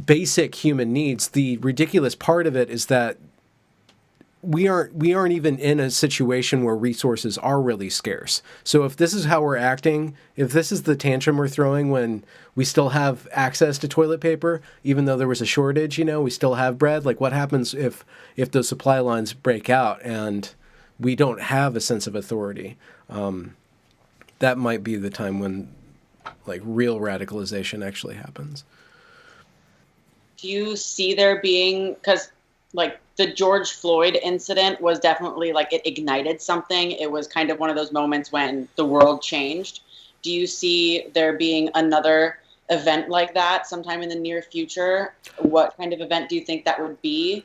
A: basic human needs. The ridiculous part of it is that we aren't even in a situation where resources are really scarce. So if this is how we're acting, if this is the tantrum we're throwing when we still have access to toilet paper, even though there was a shortage, we still have bread. Like, what happens if those supply lines break out and we don't have a sense of authority? That might be the time when, like, real radicalization actually happens.
C: Do you see there being, because like the George Floyd incident was definitely like it ignited something. It was kind of one of those moments when the world changed. Do you see there being another event like that sometime in the near future? What kind of event do you think that would be?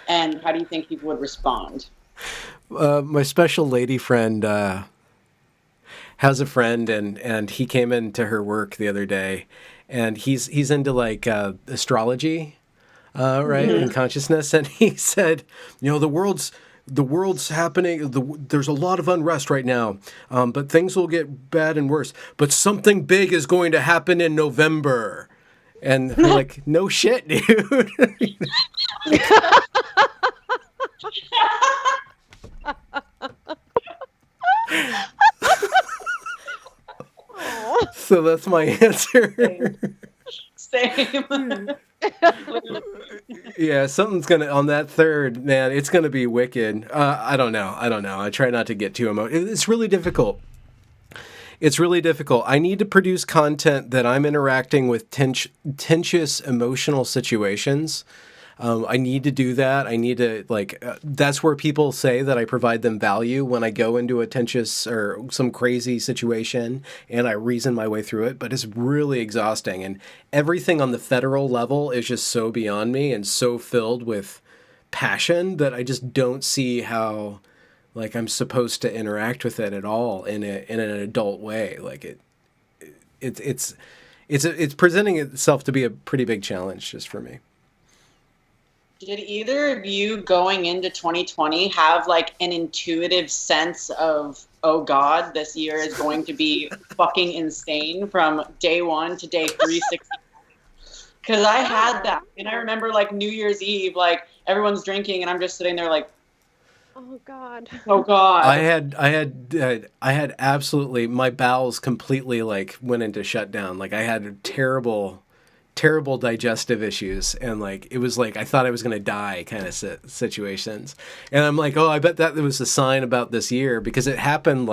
C: And how do you think people would respond?
A: My special lady friend has a friend, and he came into her work the other day, and he's into like astrology, right, and consciousness, and he said, the world's happening. There's a lot of unrest right now, but things will get bad and worse. But something big is going to happen in November, and we're like, no shit, dude. So that's my answer.
C: Same.
A: Yeah, something's gonna on that third, man. It's gonna be wicked. I don't know. I try not to get too emotional. It's really difficult. I need to produce content that I'm interacting with tenuous emotional situations. I need to do that. I need to, that's where people say that I provide them value when I go into a tenuous or some crazy situation and I reason my way through it. But it's really exhausting. And everything on the federal level is just so beyond me and so filled with passion that I just don't see how, I'm supposed to interact with it at all in an adult way. It's presenting itself to be a pretty big challenge just for me.
C: Did either of you going into 2020 have an intuitive sense of, oh God, this year is going to be fucking insane from day 1 to day 360? Because I had that. And I remember New Year's Eve, everyone's drinking and I'm just sitting there
B: oh God.
C: Oh God.
A: I had absolutely, my bowels completely went into shutdown. I had terrible digestive issues, and it was I thought I was going to die kind of situations. And I'm oh, I bet that was a sign about this year, because it happened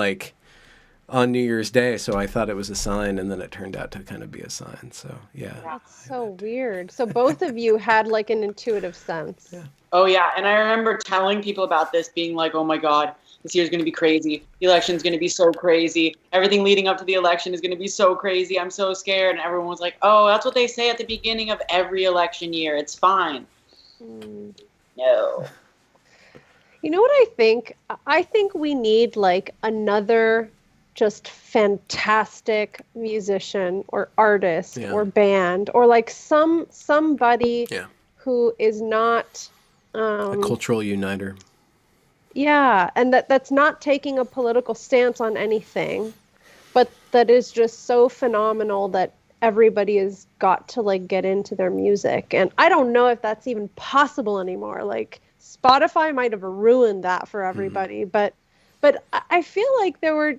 A: on New Year's Day, so I thought it was a sign, and then it turned out to kind of be a sign. So yeah.
B: That's so weird. So both of you had an intuitive sense.
A: Yeah.
C: Oh yeah, and I remember telling people about this, being oh my God, this year's going to be crazy. The election's going to be so crazy. Everything leading up to the election is going to be so crazy. I'm so scared. And everyone was oh, that's what they say at the beginning of every election year. It's fine. No.
B: You know what I think? I think we need another just fantastic musician or artist or band or somebody who is not
A: a cultural uniter.
B: Yeah, and that's not taking a political stance on anything, but that is just so phenomenal that everybody has got to get into their music. And I don't know if that's even possible anymore. Spotify might have ruined that for everybody, but I feel there were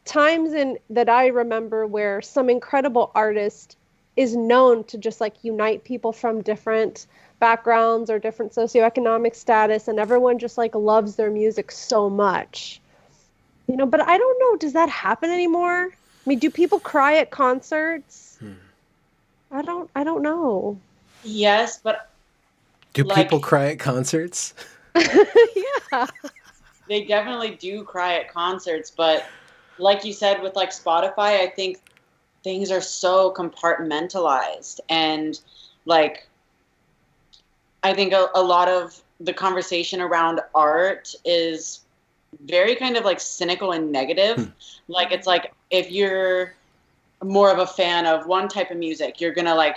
B: times that I remember where some incredible artist is known to just unite people from different backgrounds or different socioeconomic status, and everyone just loves their music so much, but I don't know, does that happen anymore? I mean, do people cry at concerts? I don't know.
C: Yes, but
A: do people cry at concerts?
B: Yeah,
C: they definitely do cry at concerts, but like you said with Spotify, I think things are so compartmentalized, and I think a lot of the conversation around art is very kind of cynical and negative. It's if you're more of a fan of one type of music, you're going to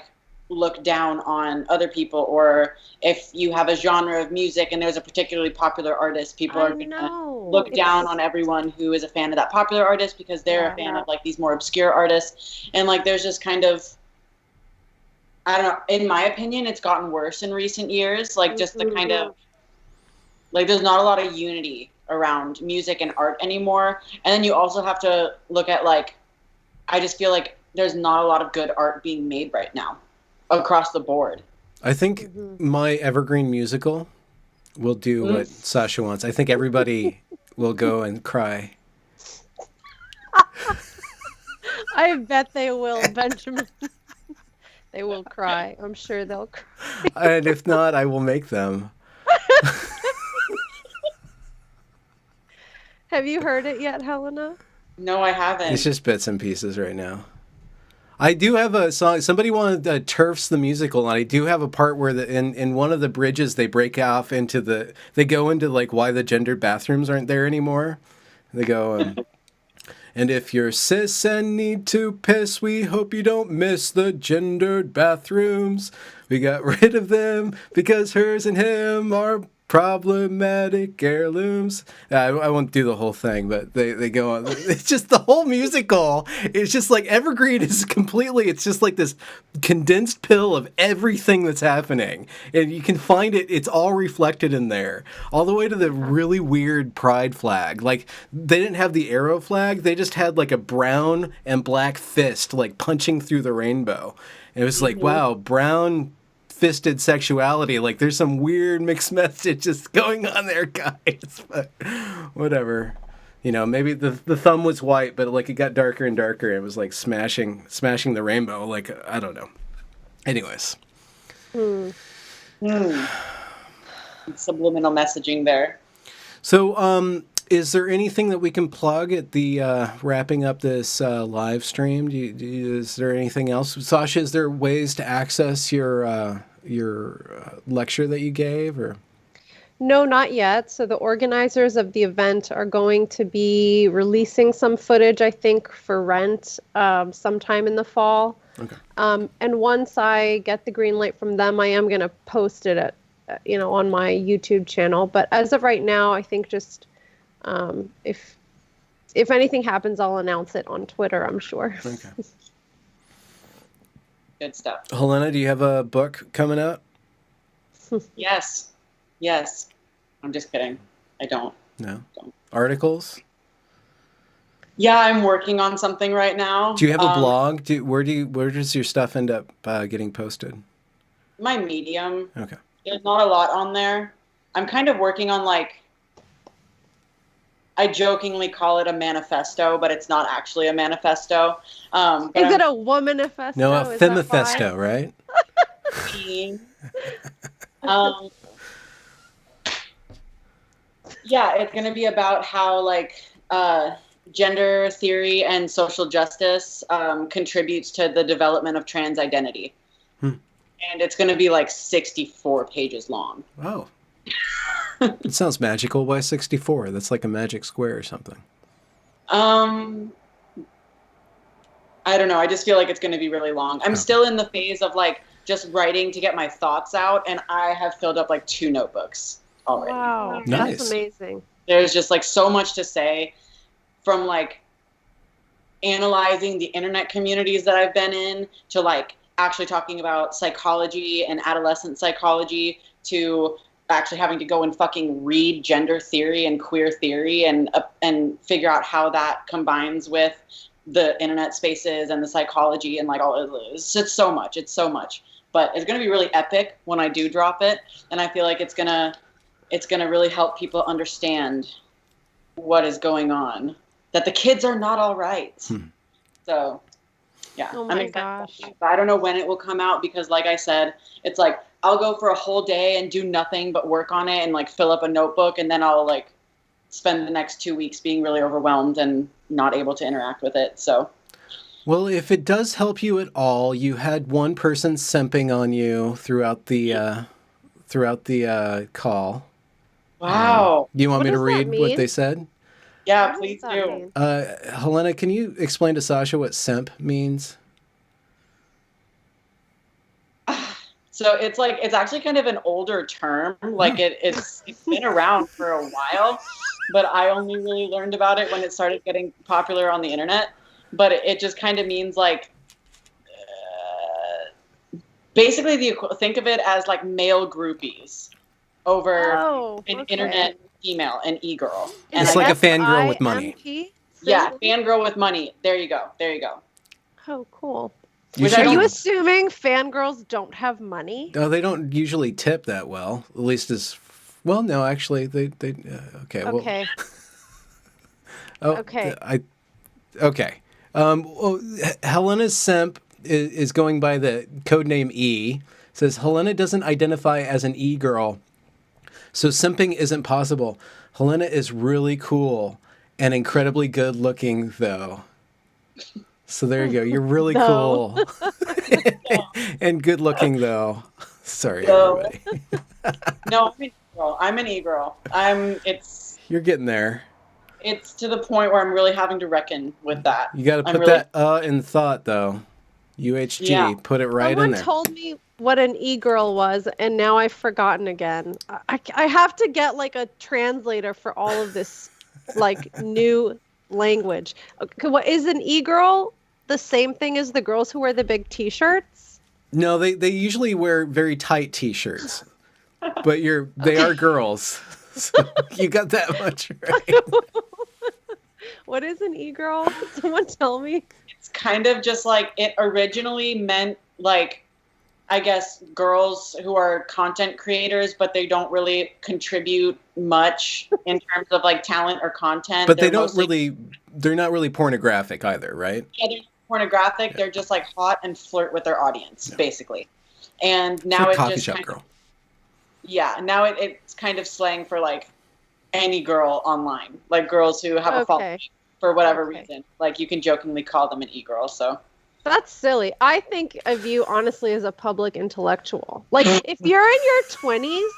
C: look down on other people. Or if you have a genre of music and there's a particularly popular artist, people are going to look down on everyone who is a fan of that popular artist because they're a fan of these more obscure artists. And there's just kind of, I don't know, in my opinion, it's gotten worse in recent years. Just the kind of Like there's not a lot of unity around music and art anymore. And then you also have to look at like, I just feel like there's not a lot of good art being made right now across the board.
A: I think my evergreen musical will do what Sasha wants. I think everybody will go and cry.
B: I bet they will, Benjamin. They will cry. I'm sure they'll cry.
A: And if not, I will make them.
B: Have you heard it yet, Helena?
C: No, I haven't.
A: It's just bits and pieces right now. I do have a song. Somebody wanted Turfs the musical, and I do have a part where in one of the bridges they break off into they go into like why the gendered bathrooms aren't there anymore. They go, and if you're cis and need to piss, we hope you don't miss the gendered bathrooms. We got rid of them because hers and him are problematic heirlooms. I won't do the whole thing, but they go on. It's just the whole musical. It's just like Evergreen is completely, it's just like this condensed pill of everything that's happening. And you can find it, it's all reflected in there. All the way to the really weird pride flag. Like, they didn't have the arrow flag, they just had like a brown and black fist like punching through the rainbow. And it was like, wow, brown fisted sexuality, like there's some weird mixed messages going on there, guys. But whatever, you know, maybe the thumb was white, but like it got darker and darker. It was like smashing the rainbow. Like, I don't know. Anyways,
C: Subliminal messaging there.
A: So is there anything that we can plug at the wrapping up this live stream? Is there anything else, Sasha? Is there ways to access your lecture that you gave, or?
B: No, not yet. So the organizers of the event are going to be releasing some footage, I think, for rent sometime in the fall.
A: Okay.
B: And once I get the green light from them, I am going to post it at, on my YouTube channel. But as of right now, I think just if anything happens, I'll announce it on Twitter, I'm sure.
A: Okay.
C: Good stuff.
A: Helena, do you have a book coming out?
C: Yes. I'm just kidding. I don't.
A: No. Articles?
C: Yeah, I'm working on something right now.
A: Do you have a blog? Where does your stuff end up getting posted?
C: My Medium.
A: Okay.
C: There's not a lot on there. I'm kind of working on like, I jokingly call it a manifesto, but it's not actually a manifesto.
B: Is it a womanifesto?
A: No, a femifesto, right?
C: Yeah, it's going to be about how like gender theory and social justice contributes to the development of trans identity. And it's going to be like 64 pages long.
A: Wow. It sounds magical. Why 64? That's like a magic square or something.
C: I don't know. I just feel like it's going to be really long. I'm still in the phase of like just writing to get my thoughts out, and I have filled up like 2 notebooks already.
B: Wow,
A: nice.
B: That's amazing.
C: There's just like so much to say, from like analyzing the internet communities that I've been in to like actually talking about psychology and adolescent psychology to actually having to go and fucking read gender theory and queer theory and figure out how that combines with the internet spaces and the psychology and like all. It's just so much. It's so much, but it's going to be really epic when I do drop it. And I feel like it's going to really help people understand what is going on, that the kids are not all right. So yeah,
B: oh my gosh.
C: I don't know when it will come out because like I said, it's like, I'll go for a whole day and do nothing but work on it and like fill up a notebook, and then I'll like spend the next 2 weeks being really overwhelmed and not able to interact with it. So,
A: well, if it does help you at all, you had one person simping on you throughout the call.
C: Wow.
A: Do you want
B: What
A: me to
B: does that
A: read what
B: mean?
A: they said?
C: Yeah,
B: What
C: please
B: does that
C: do.
B: mean?
A: Helena, can you explain to Sasha what simp means?
C: So it's actually kind of an older term. Like it's been around for a while, but I only really learned about it when it started getting popular on the internet. But it just kind of means like, basically think of it as like male groupies. over
B: Oh,
C: an
B: okay.
C: internet female, an e-girl. And
A: It's
C: I
A: like a
C: guess,
A: fangirl with money.
B: IMP?
C: yeah, fangirl with money. There you go. There you go.
B: Oh, cool.
C: Which I
B: Are you
C: don't-
B: assuming fangirls don't have money?
A: No, they don't usually tip that well. At least as well. No, actually, they okay. Well,
B: Okay.
A: oh,
B: Okay.
A: Okay. Well, Helena's simp is going by the codename E. Says Helena doesn't identify as an E girl, so simping isn't possible. Helena is really cool and incredibly good looking, though. So there you go. You're really
B: Though.
A: cool and good looking, though. Sorry,
C: So-
A: everybody.
C: No, I'm an e-girl. I'm an e-girl.
A: You're getting there.
C: It's to the point where I'm really having to reckon with that.
A: You got to put that in thought, though. UHG,
C: Yeah.
A: put it right
B: Someone
A: in there.
B: told me what an e-girl was, and now I've forgotten again. I have to get like a translator for all of this like new language. Okay, what is an e-girl? The same thing as the girls who wear the big t-shirts?
A: No, they usually wear very tight T-shirts, but they are girls. So you got that much right.
B: What is an e-girl? Someone tell me.
C: It's kind of just like it originally meant like, I guess, girls who are content creators, but they don't really contribute much in terms of like talent or content.
A: But they're not really pornographic either, right?
C: Yeah, they're not pornographic. Yeah. They're just like hot and flirt with their audience, basically. And now
A: it's
C: it
A: coffee
C: just
A: shop girl.
C: Yeah, now it's kind of slang for like any girl online, like girls who have a following for whatever reason. Like you can jokingly call them an e-girl. So
B: that's silly. I think of you honestly as a public intellectual. Like if you're in your 20s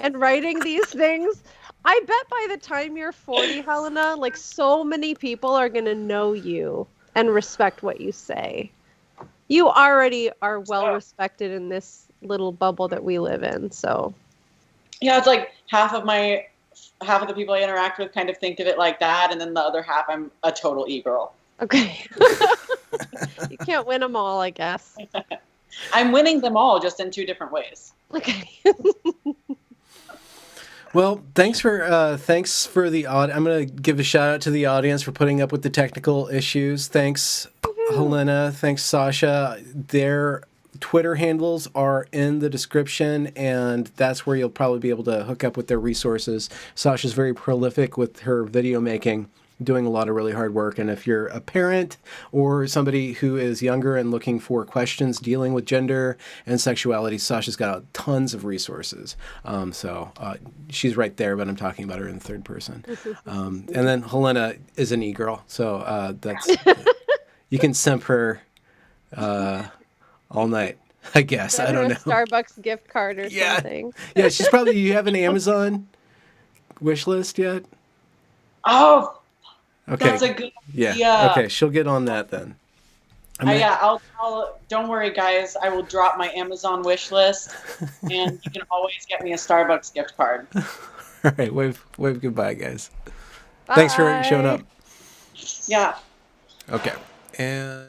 B: and writing these things, I bet by the time you're 40, Helena, like so many people are going to know you and respect what you say. You already are well respected in this little bubble that we live in. So
C: yeah, it's like half of the people I interact with kind of think of it like that, and then the other half I'm a total e-girl.
B: Okay. You can't win them all, I guess.
C: I'm winning them all, just in two different ways.
B: Okay.
A: Well, thanks for the I'm going to give a shout out to the audience for putting up with the technical issues. Thanks, Helena. Thanks, Sasha. Their Twitter handles are in the description, and that's where you'll probably be able to hook up with their resources. Sasha's very prolific with her video making, doing a lot of really hard work. And if you're a parent or somebody who is younger and looking for questions dealing with gender and sexuality, Sasha's got tons of resources. So she's right there, but I'm talking about her in the third person. And then Helena is an e-girl. So that's you can simp her all night, I guess. I don't know.
B: Starbucks gift card or something.
A: Yeah, she's probably. You have an Amazon wish list yet?
C: Oh,
A: okay.
C: That's a good idea.
A: Yeah. Okay, she'll get on that then.
C: I'll don't worry, guys. I will drop my Amazon wish list, and you can always get me a Starbucks gift card.
A: All right, wave goodbye, guys.
B: Bye.
A: Thanks for showing up.
C: Yeah.
A: Okay, and.